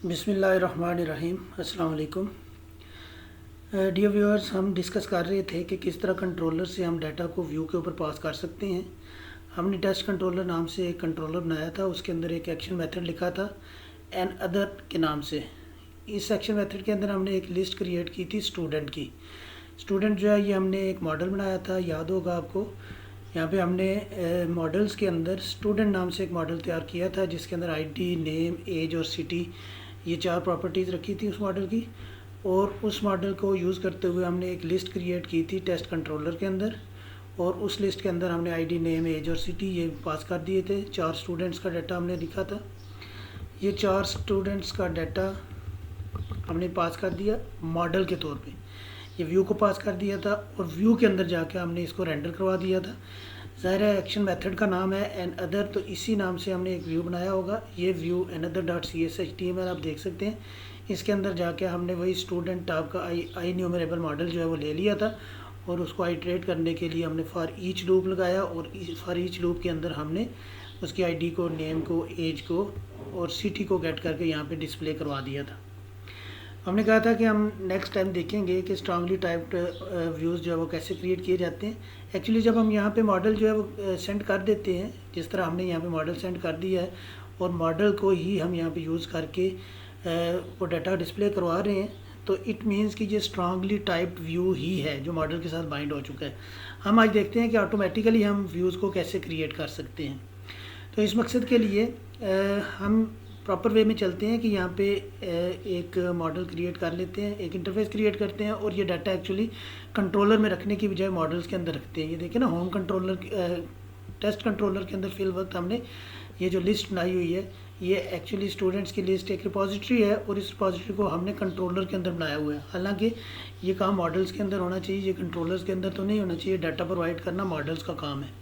बिस्मिल्लाहिर्रहमानिर्रहीम। अस्सलाम वालेकुम। डियर व्यूअर्स, हम डिस्कस कर रहे थे कि किस तरह कंट्रोलर से हम डाटा को व्यू के ऊपर पास कर सकते हैं। हमने टेस्ट कंट्रोलर नाम से एक कंट्रोलर बनाया था, उसके अंदर एक एक्शन मेथड लिखा था एन अदर के नाम से। इस एक्शन मेथड के अंदर हमने एक लिस्ट क्रिएट की थी स्टूडेंट की। स्टूडेंट जो है ये हमने एक मॉडल बनाया था, याद होगा आपको। यहाँ पे हमने मॉडल्स के अंदर स्टूडेंट नाम से एक मॉडल तैयार किया था जिसके अंदर आईडी, नेम, एज और सिटी, ये 4 प्रॉपर्टीज़ रखी थी उस मॉडल की। और उस मॉडल को यूज़ करते हुए हमने एक लिस्ट क्रिएट की थी टेस्ट कंट्रोलर के अंदर, और उस लिस्ट के अंदर हमने आईडी, नेम, एज और सिटी ये पास कर दिए थे। 4 स्टूडेंट्स का डाटा हमने लिखा था। ये 4 स्टूडेंट्स का डाटा हमने पास कर दिया मॉडल के तौर पे। ये व्यू को पास कर दिया था और व्यू के अंदर जाके हमने इसको रेंडर करवा दिया था। ज़ाहिर है एक्शन मेथड का नाम है एन अदर, तो इसी नाम से हमने एक व्यू बनाया होगा। ये व्यू another.cshtml आप देख सकते हैं। इसके अंदर जाके हमने वही स्टूडेंट टाइप का आई न्यूमरेबल मॉडल जो है वो ले लिया था, और उसको आइट्रेट करने के लिए हमने फॉर ईच लूप लगाया, और फॉर ईच लूप के अंदर हमने उसकी आईडी को, नेम को, एज को और सिटी को गेट करके यहाँ पे डिस्प्ले करवा दिया था। हमने कहा था कि हम नेक्स्ट टाइम देखेंगे कि स्ट्रांगली टाइप्ड व्यूज़ जो है वो कैसे क्रिएट किए जाते हैं। एक्चुअली जब हम यहाँ पे मॉडल जो है वो सेंड कर देते हैं, जिस तरह हमने यहाँ पे मॉडल सेंड कर दिया है और मॉडल को ही हम यहाँ पे यूज़ करके वो डाटा डिस्प्ले करवा रहे हैं, तो इट मीन्स कि ये स्ट्रांगली टाइप्ड व्यू ही है जो मॉडल के साथ बाइंड हो चुका है। हम आज देखते हैं कि ऑटोमेटिकली हम व्यूज़ को कैसे क्रिएट कर सकते हैं। तो इस मकसद के लिए हम प्रॉपर वे में चलते हैं कि यहाँ पे एक मॉडल क्रिएट कर लेते हैं, एक इंटरफेस क्रिएट करते हैं, और ये डाटा एक्चुअली कंट्रोलर में रखने की बजाय मॉडल्स के अंदर रखते हैं। ये देखिए ना, होम कंट्रोलर, टेस्ट कंट्रोलर के अंदर फिल वक्त हमने ये जो लिस्ट बनाई हुई है, ये एक्चुअली स्टूडेंट्स की लिस्ट एक रिपॉजिटरी है, और इस रिपॉजिटरी को हमने कंट्रोलर के अंदर बनाया हुआ है। हालांकि ये काम मॉडल्स के अंदर होना चाहिए, ये कंट्रोलर्स के अंदर तो नहीं होना चाहिए। डाटा प्रोवाइड करना मॉडल्स का काम है।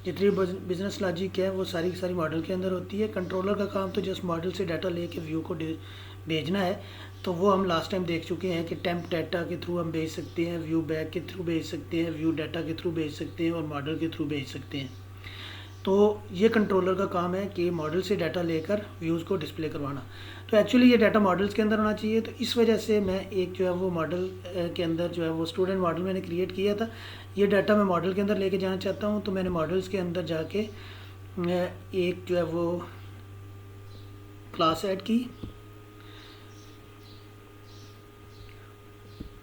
जितनी बिजनेस लॉजिक है वो सारी की सारी मॉडल के अंदर होती है। कंट्रोलर का काम तो जस्ट मॉडल से डाटा लेके व्यू को भेजना है। तो वो हम लास्ट टाइम देख चुके हैं कि टेम्प डाटा के थ्रू हम भेज सकते हैं, व्यू बैक के थ्रू भेज सकते हैं, व्यू डाटा के थ्रू भेज सकते हैं, और मॉडल के थ्रू भेज सकते हैं। तो ये कंट्रोलर का काम है कि मॉडल से डाटा लेकर व्यूज़ को डिस्प्ले करवाना। तो एक्चुअली ये डाटा मॉडल्स के अंदर होना चाहिए। तो इस वजह से मैं एक जो है वो मॉडल के अंदर जो है वो स्टूडेंट मॉडल मैंने क्रिएट किया था। ये डाटा मैं मॉडल के अंदर लेके जाना चाहता हूँ, तो मैंने मॉडल्स के अंदर जाके एक जो है वो क्लास ऐड की।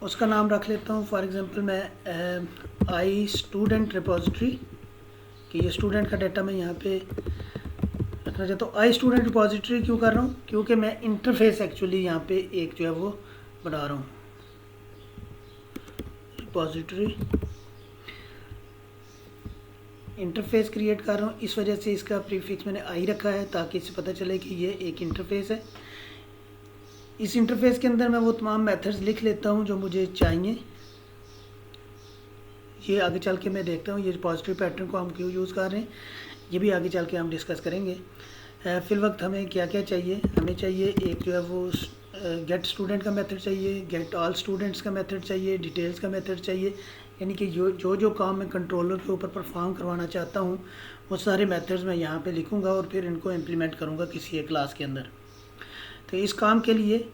उसका नाम रख लेता हूँ, फॉर एग्जांपल मैं आई स्टूडेंट रिपॉजिटरी, कि ये स्टूडेंट का डाटा मैं यहाँ पे रखना चाहता हूँ। आई स्टूडेंट रिपॉजिटरी क्यों कर रहा हूँ? क्योंकि मैं इंटरफेस एक्चुअली यहाँ पे एक जो है वो बना रहा हूँ, रिपॉजिटरी इंटरफेस क्रिएट कर रहा हूँ। इस वजह से इसका प्रीफिक्स मैंने आई रखा है, ताकि इससे पता चले कि ये एक इंटरफेस है। इस इंटरफेस के अंदर मैं वो तमाम मेथड्स लिख लेता हूँ जो मुझे चाहिए। ये आगे चल के मैं देखता हूँ ये रिपॉजिटरी पैटर्न को हम क्यों यूज़ कर रहे हैं, ये भी आगे चल के हम डिस्कस करेंगे। फिल वक्त हमें क्या क्या चाहिए? हमें चाहिए एक जो है वो गेट स्टूडेंट का मेथड चाहिए, गेट ऑल स्टूडेंट्स का मेथड चाहिए, डिटेल्स का मेथड चाहिए। यानी कि जो काम मैं कंट्रोलर के ऊपर परफॉर्म करवाना चाहता हूँ वो सारे मेथड्स मैं यहाँ पे लिखूँगा और फिर इनको इम्प्लीमेंट करूँगा किसी एक क्लास के अंदर। तो इस काम के लिए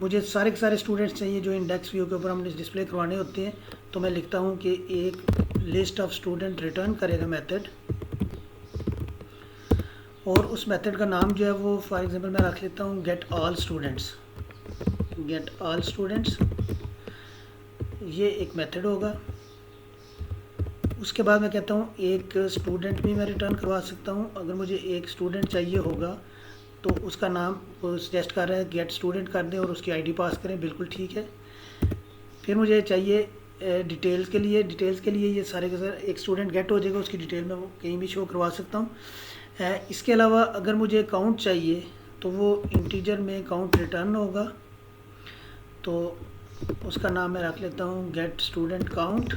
मुझे सारे के सारे स्टूडेंट्स चाहिए जो इंडेक्स व्यू के ऊपर हमने डिस्प्ले करवाने होते हैं। तो मैं लिखता हूँ कि एक लिस्ट ऑफ स्टूडेंट रिटर्न करेगा मेथड, और उस मेथड का नाम जो है वो फॉर एग्जांपल मैं रख लेता हूँ get all students. Get all students ये एक मेथड होगा। उसके बाद मैं कहता हूँ एक स्टूडेंट भी मैं रिटर्न करवा सकता हूँ। अगर मुझे एक स्टूडेंट चाहिए होगा तो उसका नाम वो सजेस्ट कर रहा है गेट स्टूडेंट कर दें और उसकी आईडी पास करें, बिल्कुल ठीक है। फिर मुझे चाहिए डिटेल्स के लिए ये सारे के सारे एक स्टूडेंट गेट हो जाएगा, उसकी डिटेल मैं वो कहीं भी शो करवा सकता हूँ। इसके अलावा अगर मुझे काउंट चाहिए तो वो इंटीजर में काउंट रिटर्न होगा, तो उसका नाम मैं रख लेता हूँ गेट स्टूडेंट काउंट।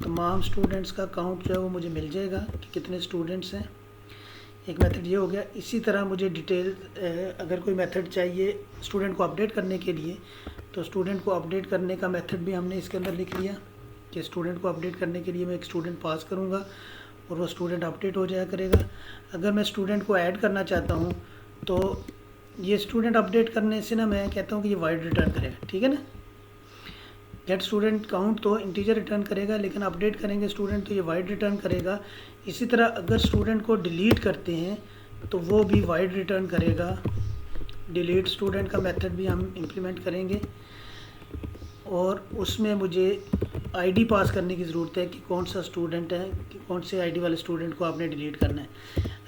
तमाम स्टूडेंट्स का काउंट जो है वो मुझे मिल जाएगा कि कितने स्टूडेंट्स हैं। एक मेथड ये हो गया। इसी तरह मुझे डिटेल अगर कोई मेथड चाहिए स्टूडेंट को अपडेट करने के लिए, तो स्टूडेंट को अपडेट करने का मेथड भी हमने इसके अंदर लिख लिया कि स्टूडेंट को अपडेट करने के लिए मैं एक स्टूडेंट पास करूँगा और वो स्टूडेंट अपडेट हो जाया करेगा। अगर मैं स्टूडेंट को ऐड करना चाहता हूँ तो ये स्टूडेंट अपडेट करने से ना मैं कहता हूँ कि ये वाइड रिटर्न करेगा, ठीक है ना। गेट स्टूडेंट काउंट तो इंटीजर रिटर्न करेगा, लेकिन अपडेट करेंगे स्टूडेंट तो ये वाइड रिटर्न करेगा। इसी तरह अगर स्टूडेंट को डिलीट करते हैं तो वो भी वाइड रिटर्न करेगा। डिलीट स्टूडेंट का मेथड भी हम इम्प्लीमेंट करेंगे और उसमें मुझे आईडी पास करने की ज़रूरत है कि कौन सा स्टूडेंट है, कि कौन से आईडी वाले स्टूडेंट को आपने डिलीट करना है।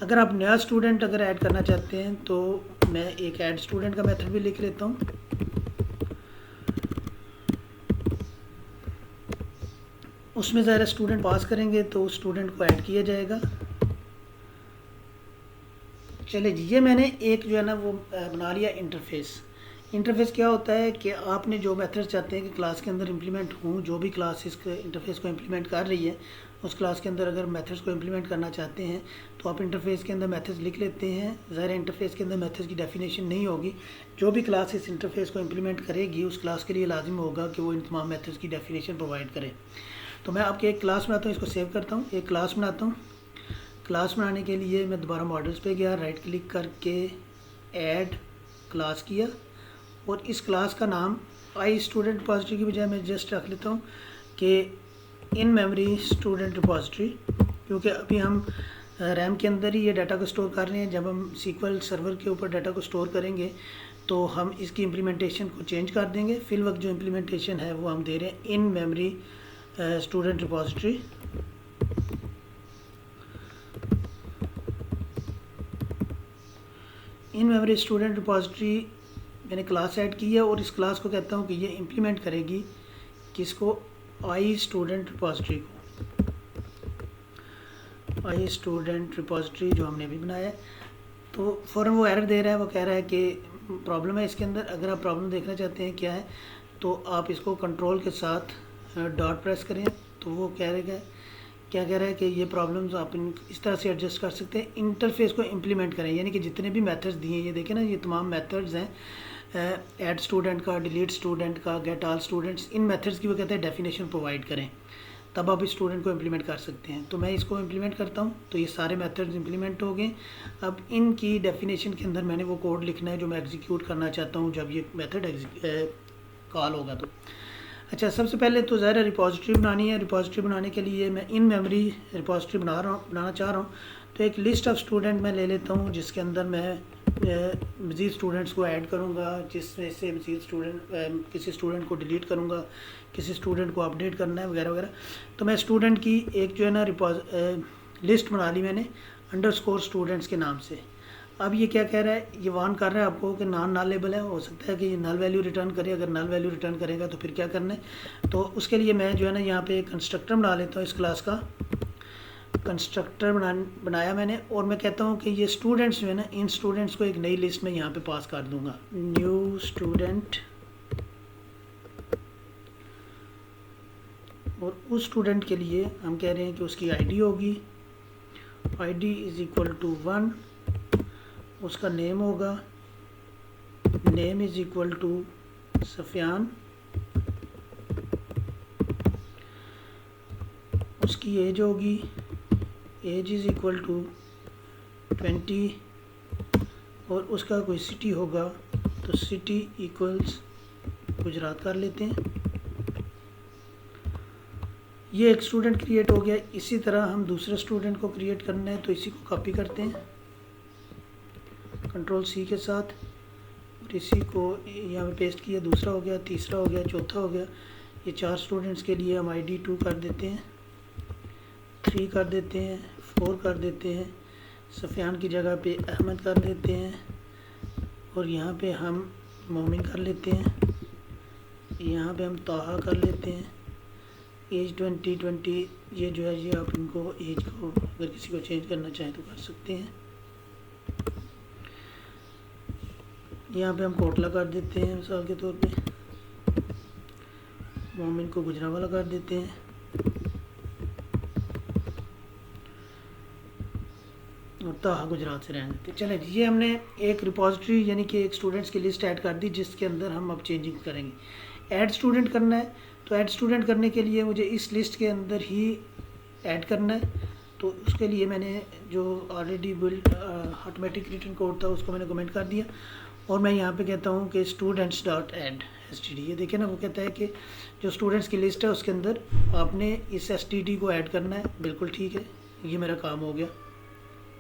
अगर आप नया स्टूडेंट अगर ऐड करना चाहते हैं तो मैं एक ऐड स्टूडेंट का मेथड भी लिख लेता हूँ। उसमें ज़रा स्टूडेंट पास करेंगे तो उस स्टूडेंट को ऐड किया जाएगा। चले जी, ये मैंने एक जो है ना वो बना लिया इंटरफेस। इंटरफेस क्या होता है कि आपने जो मेथड चाहते हैं कि क्लास के अंदर इंप्लीमेंट हों, जो भी क्लास इस इंटरफेस को इंप्लीमेंट कर रही है उस क्लास के अंदर अगर मेथड्स को इंप्लीमेंट करना चाहते हैं तो आप इंटरफेस के अंदर मेथड्स लिख लेते हैं। ज़ाहिर इंटरफेस के अंदर मेथड्स की डेफिनेशन नहीं होगी, जो भी क्लास इस इंटरफेस को इंप्लीमेंट करेगी उस क्लास के लिए लाजिम होगा कि वो इन तमाम मेथड्स की डेफिनेशन प्रोवाइड करे। तो मैं आपके एक क्लास बनाता हूँ, इसको सेव करता हूँ, एक क्लास बनाता हूँ। क्लास बनाने के लिए मैं दोबारा मॉडल्स पे गया, राइट क्लिक करके ऐड क्लास किया और इस क्लास का नाम आई स्टूडेंट रिपॉजिटरी की बजाय मैं जस्ट रख लेता हूँ कि इन मेमोरी स्टूडेंट रिपॉजिटरी, क्योंकि अभी हम रैम के अंदर ही ये डाटा को स्टोर कर रहे हैं। जब हम SQL सर्वर के ऊपर डाटा को स्टोर करेंगे तो हम इसकी इम्प्लीमेंटेशन को चेंज कर देंगे। फिल वक्त जो इम्प्लीमेंटेशन है वो हम दे रहे हैं in memory student repository. In memory student repository मैंने क्लास ऐड की है और इस क्लास को कहता हूँ कि ये इम्प्लीमेंट करेगी किसको, आई स्टूडेंट रिपॉजिटरी को। आई स्टूडेंट रिपॉजिटरी जो हमने अभी बनाया है, तो फ़ौरन वो एरर दे रहा है, वो कह रहा है कि प्रॉब्लम है इसके अंदर। अगर आप प्रॉब्लम देखना चाहते हैं क्या है तो आप इसको कंट्रोल के साथ डॉट प्रेस करें तो वो क्या कह रहा है कि ये प्रॉब्लम्स आप इस तरह से एडजस्ट कर सकते हैं। इंटरफेस को इम्प्लीमेंट करें, यानी कि जितने भी मेथड्स दिए ये देखें ना, ये तमाम मेथड्स हैं, ऐड स्टूडेंट का, डिलीट स्टूडेंट का, गेट ऑल स्टूडेंट्स, इन मेथड्स की वो कहते हैं डेफिनेशन प्रोवाइड करें, तब आप इस स्टूडेंट को इम्प्लीमेंट कर सकते हैं। तो मैं इसको इम्प्लीमेंट करता हूँ तो ये सारे मेथड्स इम्प्लीमेंट हो गए। अब इनकी डेफिनेशन के अंदर मैंने वो कोड लिखना है जो मैं एग्जीक्यूट करना चाहता हूँ जब ये मेथड कॉल होगा। तो अच्छा, सबसे पहले तो ज़ाहिर रिपॉजिटरी बनानी है। रिपॉजिटरी बनाने के लिए मैं इन मेमोरी रिपॉजिटरी बनाना चाह रहा हूँ। तो एक लिस्ट ऑफ स्टूडेंट मैं ले लेता हूँ जिसके अंदर मैं मज़ीद स्टूडेंट्स को ऐड करूँगा, जिसमें से मज़ीद किसी स्टूडेंट को डिलीट करूँगा, किसी स्टूडेंट को अपडेट करना है वगैरह वगैरह। तो मैं स्टूडेंट की एक जो है ना लिस्ट बना ली मैंने अंडरस्कोर स्टूडेंट्स के नाम से। अब ये क्या कह रहा है, ये वार्न कर रहा है आपको कि नॉन नलेबल है, हो सकता है कि ये नल वैल्यू रिटर्न करे। अगर नल वैल्यू रिटर्न करेगा तो फिर क्या करना है, तो उसके लिए मैं जो है ना यहाँ पे एक कंस्ट्रक्टर बना लेता हूँ। इस क्लास का कंस्ट्रक्टर बनाया मैंने और मैं कहता हूँ कि ये स्टूडेंट्स जो है ना, इन स्टूडेंट्स को एक नई लिस्ट में यहाँ पे पास कर दूँगा, न्यू स्टूडेंट। और उस स्टूडेंट के लिए हम कह रहे हैं कि उसकी आईडी होगी, आईडी इज़ इक्वल टू 1, उसका नेम होगा, name is equal to Safiyan, उसकी एज होगी, एज इज़ इक्वल टू 20 और उसका कोई सिटी होगा तो सिटी इक्वल्स गुजरात कर लेते हैं। ये एक स्टूडेंट क्रिएट हो गया। इसी तरह हम दूसरे स्टूडेंट को क्रिएट करना है तो इसी को कॉपी करते हैं कंट्रोल C के साथ और इसी को यहाँ पे पेस्ट किया। दूसरा हो गया, तीसरा हो गया, चौथा हो गया। ये 4 स्टूडेंट्स के लिए हम ID 2 कर देते हैं, 3 कर देते हैं, 4 कर देते हैं, सफ़ियान की जगह पे अहमद कर देते हैं और यहाँ पे हम मोमिन कर लेते हैं, यहाँ पे हम ताहा कर लेते हैं। एज 20 ये जो है ये आप इनको एज को अगर किसी को चेंज करना चाहें तो कर सकते हैं। यहाँ पे हम कोटला कर देते हैं मिसाल के तौर पे, मोमिन को गुजरावाला कर देते हैं और ताहा गुजरात से रहने देते हैं। चलें, ये हमने एक रिपॉजिटरी यानी कि एक स्टूडेंट्स की लिस्ट ऐड कर दी जिसके अंदर हम अब चेंजिंग करेंगे। ऐड स्टूडेंट करना है तो ऐड स्टूडेंट करने के लिए मुझे इस लिस्ट के अंदर ही ऐड करना है। तो उसके लिए मैंने जो already build automatic return code था उसको मैंने कमेंट कर दिया, और मैं यहाँ पे कहता हूँ कि स्टूडेंट्स डॉट एड std। ये देखें ना, वो कहता है कि जो स्टूडेंट्स की लिस्ट है उसके अंदर आपने इस std को ऐड करना है। बिल्कुल ठीक है, ये मेरा काम हो गया।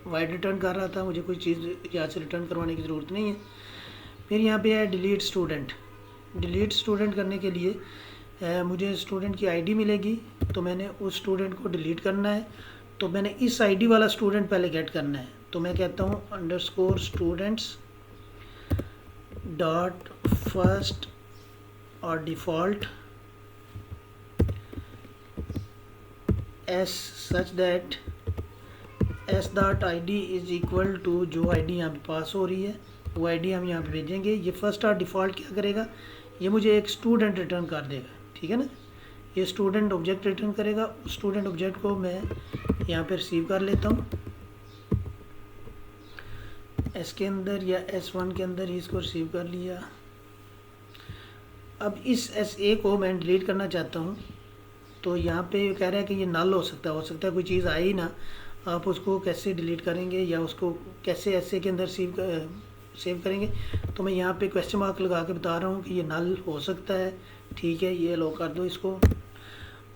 वाइड रिटर्न कर रहा था, मुझे कोई चीज़ यहाँ से रिटर्न करवाने की ज़रूरत नहीं है। फिर यहाँ पे है डिलीट स्टूडेंट। डिलीट स्टूडेंट करने के लिए मुझे स्टूडेंट की आईडी मिलेगी, तो मैंने उस स्टूडेंट को डिलीट करना है। तो मैंने इस आईडी वाला स्टूडेंट पहले गेट करना है। तो मैं कहता हूँ अंडरस्कोर स्टूडेंट्स डॉट फर्स्ट और default S such that S dot I D is equal to जो आईडी यहाँ पे पास हो रही है वो आईडी हम यहाँ पे भेजेंगे। ये फर्स्ट और डिफ़ॉल्ट क्या करेगा, ये मुझे एक स्टूडेंट रिटर्न कर देगा, ठीक है ना। ये स्टूडेंट ऑब्जेक्ट रिटर्न करेगा। उस स्टूडेंट ऑब्जेक्ट को मैं यहाँ पे रिसीव कर लेता हूँ एस के अंदर या S1 के अंदर ही इसको रिसीव कर लिया। अब इस SA को मैं डिलीट करना चाहता हूँ, तो यहाँ पे कह रहा है कि ये नल हो सकता है कोई चीज़ आई ना, आप उसको कैसे डिलीट करेंगे या उसको कैसे SA के अंदर सेव करेंगे। तो मैं यहाँ पे क्वेश्चन मार्क लगा के बता रहा हूँ कि ये नल हो सकता है, ठीक है, ये लो कर दो इसको।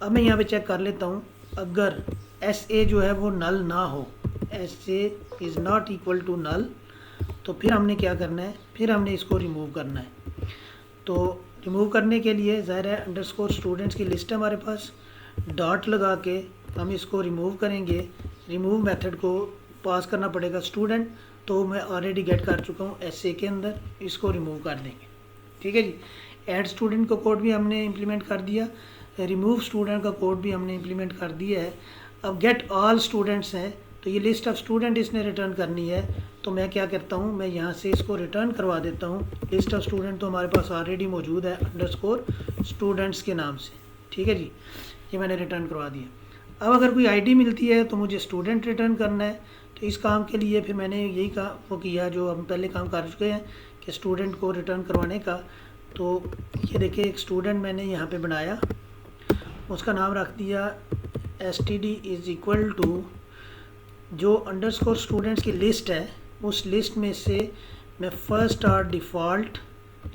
अब मैं यहाँ पे चेक कर लेता हूँ, अगर SA जो है वो नल ना हो, SA is not equal to null, तो फिर हमने क्या करना है, फिर हमने इसको रिमूव करना है। तो रिमूव करने के लिए ज़ाहिर है अंडरस्कोर स्टूडेंट्स की लिस्ट है हमारे पास, डॉट लगा के हम इसको रिमूव करेंगे। रिमूव मेथड को पास करना पड़ेगा स्टूडेंट, तो मैं ऑलरेडी गेट कर चुका हूँ SA के अंदर, इसको रिमूव कर देंगे, ठीक है जी। ऐड स्टूडेंट का कोड भी हमने इम्प्लीमेंट कर दिया, रिमूव स्टूडेंट का कोड भी हमने इम्प्लीमेंट कर दिया है। अब गेट ऑल स्टूडेंट्स हैं, तो ये लिस्ट ऑफ स्टूडेंट इसने रिटर्न करनी है। तो मैं क्या करता हूँ, मैं यहाँ से इसको रिटर्न करवा देता हूँ। लिस्ट ऑफ स्टूडेंट तो हमारे पास ऑलरेडी मौजूद है अंडरस्कोर स्टूडेंट्स के नाम से, ठीक है जी, ये मैंने रिटर्न करवा दिया। अब अगर कोई आईडी मिलती है तो मुझे स्टूडेंट रिटर्न करना है। तो इस काम के लिए फिर मैंने यही वो किया जो हम पहले काम कर चुके हैं कि स्टूडेंट को रिटर्न करवाने का। तो ये देखिए एक स्टूडेंट मैंने यहाँ पे बनाया, उसका नाम रख दिया std इज़ इक्वल टू जो अंडरस्कोर स्टूडेंट्स की लिस्ट है उस लिस्ट में से मैं फर्स्ट और डिफ़ॉल्ट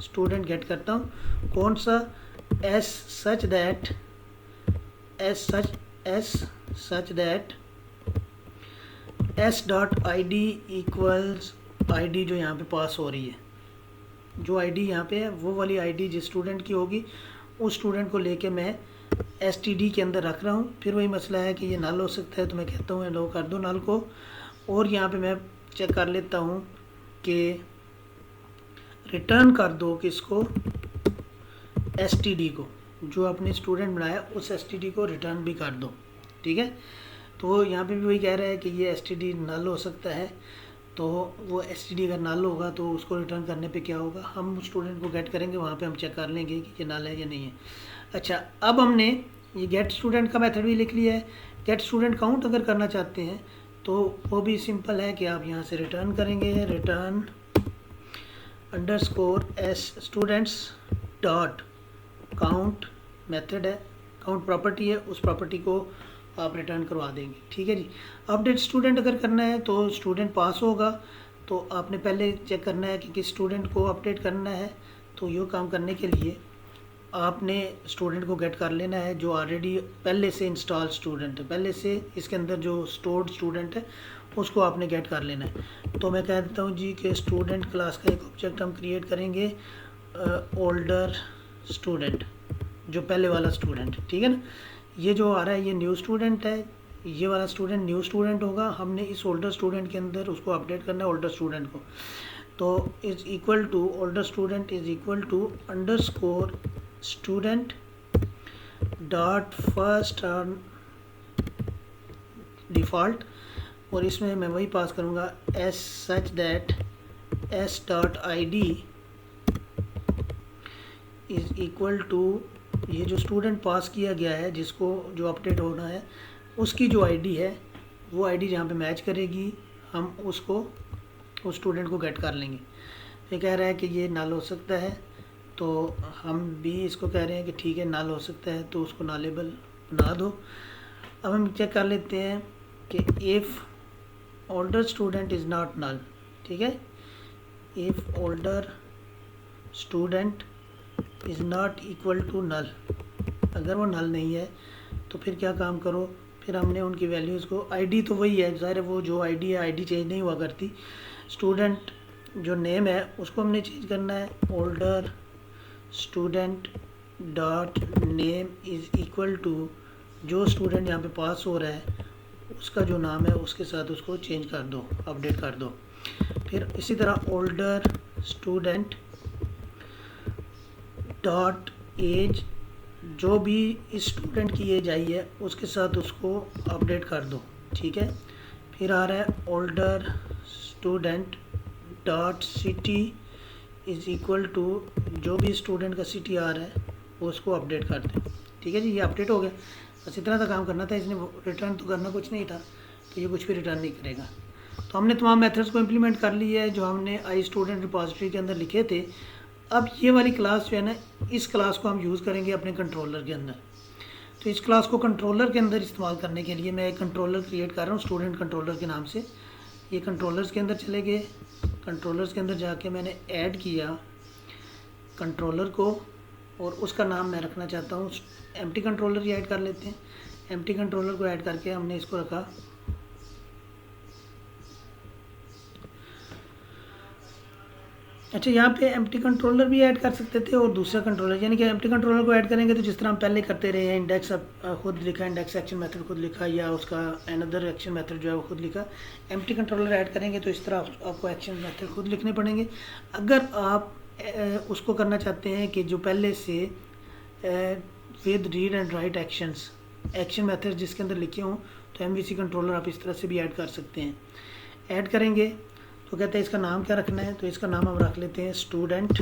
स्टूडेंट गेट करता हूँ। कौन सा, S such that S dot I D equals I जो यहाँ पे पास हो रही है, जो आईडी यहाँ पे है वो वाली आईडी जिस स्टूडेंट की होगी उस स्टूडेंट को लेके मैं std के अंदर रख रहा हूँ। फिर वही मसला है कि ये नल हो सकता है, तो मैं कहता हूँ लो कर दो नल को। और यहाँ पे मैं चेक कर लेता हूँ कि रिटर्न कर दो किसको, std को, जो आपने स्टूडेंट बनाया उस std को रिटर्न भी कर दो, ठीक है। तो यहाँ पे भी वही कह रहा है कि ये std नल हो सकता है। तो वो std अगर नल होगा तो उसको रिटर्न करने पे क्या होगा, हम स्टूडेंट को गेट करेंगे, वहाँ पे हम चेक कर लेंगे कि ये नल है या नहीं है। अच्छा, अब हमने ये गेट स्टूडेंट का मेथड भी लिख लिया है। गेट स्टूडेंट काउंट अगर करना चाहते हैं तो वो भी सिंपल है कि आप यहाँ से रिटर्न करेंगे, return underscore S students dot count method है, काउंट प्रॉपर्टी है, उस प्रॉपर्टी को आप रिटर्न करवा देंगे, ठीक है जी। अपडेट स्टूडेंट अगर करना है तो स्टूडेंट पास होगा, तो आपने पहले चेक करना है कि किस स्टूडेंट को अपडेट करना है। तो ये काम करने के लिए आपने स्टूडेंट को गेट कर लेना है जो ऑलरेडी पहले से इंस्टॉल स्टूडेंट है, पहले से इसके अंदर जो स्टोर्ड स्टूडेंट है उसको आपने गेट कर लेना है। तो मैं कह देता हूँ जी कि स्टूडेंट क्लास का एक ऑब्जेक्ट हम क्रिएट करेंगे ओल्डर स्टूडेंट, जो पहले वाला स्टूडेंट, ठीक है ना। ये जो आ रहा है ये न्यू स्टूडेंट है, ये वाला स्टूडेंट न्यू स्टूडेंट होगा। हमने इस ओल्डर स्टूडेंट के अंदर उसको अपडेट करना है ओल्डर स्टूडेंट को। तो is equal to older student is equal to underscore student dot first और डिफ़ॉल्ट, और इसमें मैं वही पास करूँगा S such that S dot I D is equal to ये जो स्टूडेंट पास किया गया है जिसको जो अपडेट होना है उसकी जो आईडी है वो आईडी जहाँ पे मैच करेगी हम उसको उस स्टूडेंट को गेट कर लेंगे। ये कह रहा है कि ये नल हो सकता है, तो हम भी इसको कह रहे हैं कि ठीक है नल हो सकता है, तो उसको नालेबल बना दो। अब हम चेक कर लेते हैं कि if older student is not null, ठीक है, if older student is not equal to null, अगर वो नल नहीं है तो फिर क्या काम करो, फिर हमने उनकी वैल्यूज़ को, आईडी तो वही है, ज़ाहिर है वो जो आईडी है आईडी चेंज नहीं हुआ करती, स्टूडेंट जो नेम है उसको हमने चेंज करना है, older student dot name is equal to जो स्टूडेंट यहाँ पे पास हो रहा है उसका जो नाम है उसके साथ उसको चेंज कर दो, अपडेट कर दो। फिर इसी तरह ओल्डर स्टूडेंट डॉट एज, जो भी इस स्टूडेंट की एज आई है उसके साथ उसको अपडेट कर दो, ठीक है। फिर आ रहा है older student dot city is equal to जो भी स्टूडेंट का सिटी आ रहा है वो उसको अपडेट कर दें, ठीक है जी। ये अपडेट हो गया, बस इतना सा काम करना था, इसने रिटर्न तो करना कुछ नहीं था, तो ये कुछ भी रिटर्न नहीं करेगा। तो हमने तमाम मेथड्स को इम्प्लीमेंट कर लिया है जो हमने आई स्टूडेंट रिपॉजिटरी के अंदर लिखे थे। अब ये वाली क्लास जो है ना, इस क्लास को हम यूज़ करेंगे अपने कंट्रोलर के अंदर। तो इस क्लास को कंट्रोलर के अंदर इस्तेमाल करने के लिए मैं एक कंट्रोलर क्रिएट कर रहा हूँ स्टूडेंट कंट्रोलर के नाम से। ये कंट्रोलर्स के अंदर चले गए, कंट्रोलर्स के अंदर जाके मैंने ऐड किया कंट्रोलर को, और उसका नाम मैं रखना चाहता हूँ एम्प्टी कंट्रोलर ही ऐड कर लेते हैं। एम्प्टी कंट्रोलर को ऐड करके हमने इसको रखा अच्छा, यहाँ पे एम्प्टी कंट्रोलर भी ऐड कर सकते थे और दूसरा कंट्रोलर, यानी कि एम्प्टी कंट्रोलर को ऐड करेंगे तो जिस तरह हम पहले करते रहे हैं, इंडेक्स खुद लिखा, इंडेक्स एक्शन मेथड खुद लिखा, या उसका अनदर एक्शन मेथड जो है वो खुद लिखा। एम्प्टी कंट्रोलर ऐड करेंगे तो इस तरह आपको एक्शन मेथड खुद लिखने पड़ेंगे। अगर आप उसको करना चाहते हैं कि जो पहले से with read and right actions, action method जिसके अंदर लिखे हों, तो एमवीसी कंट्रोलर आप इस तरह से भी ऐड कर सकते हैं। ऐड करेंगे तो कहते हैं इसका नाम क्या रखना है, तो इसका नाम हम रख लेते हैं स्टूडेंट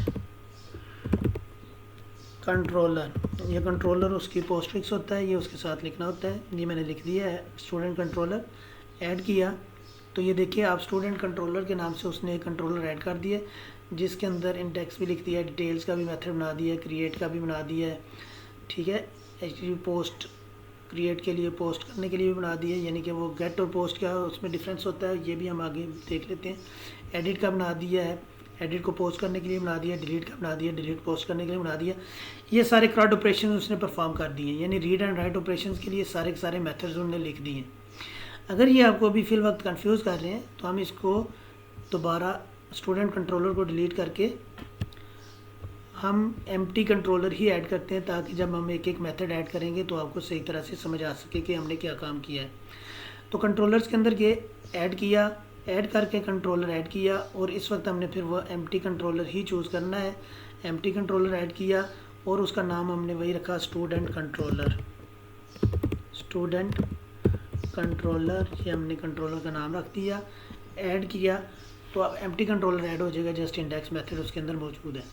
कंट्रोलर। ये कंट्रोलर उसकी पोस्टफिक्स होता है, ये उसके साथ लिखना होता है, ये मैंने लिख दिया है स्टूडेंट कंट्रोलर। ऐड किया तो ये देखिए आप स्टूडेंट कंट्रोलर के नाम से उसने एक कंट्रोलर ऐड कर दिया जिसके अंदर इंडेक्स भी लिख दिया है, डिटेल्स का भी मेथड बना दिया है, क्रिएट का भी बना दिया है, ठीक है। HTTP पोस्ट क्रिएट के लिए, पोस्ट करने के लिए भी बना दिया है, यानी कि वो गेट और पोस्ट क्या उसमें डिफरेंस होता है ये भी हम आगे देख लेते हैं। एडिट का बना दिया है, एडिट को पोस्ट करने के लिए बना दिया, डिलीट का बना दिया, डिलीट पोस्ट करने के लिए बना दिया। ये सारे CRUD ऑपरेशन उसने परफॉर्म कर दिए, यानी रीड एंड राइट ऑपरेशन के लिए सारे के सारे मेथड्स उन्होंने लिख दिए। अगर ये आपको अभी फिल वक्त कन्फ्यूज़ कर रहे हैं तो हम इसको दोबारा स्टूडेंट कंट्रोलर को डिलीट करके हम एम्प्टी कंट्रोलर ही ऐड करते हैं, ताकि जब हम एक एक मेथड ऐड करेंगे तो आपको सही तरह से समझ आ सके कि हमने क्या काम किया है। तो कंट्रोलर्स के अंदर ये ऐड किया, ऐड करके कंट्रोलर ऐड किया, और इस वक्त हमने फिर वो एम्प्टी कंट्रोलर ही चूज़ करना है। एम्प्टी कंट्रोलर ऐड किया और उसका नाम हमने वही रखा स्टूडेंट कंट्रोलर। स्टूडेंट कंट्रोलर, ये हमने कंट्रोलर का नाम रख दिया, ऐड किया तो अब एम्प्टी कंट्रोलर ऐड हो जाएगा, जस्ट इंडेक्स मेथड उसके अंदर मौजूद है।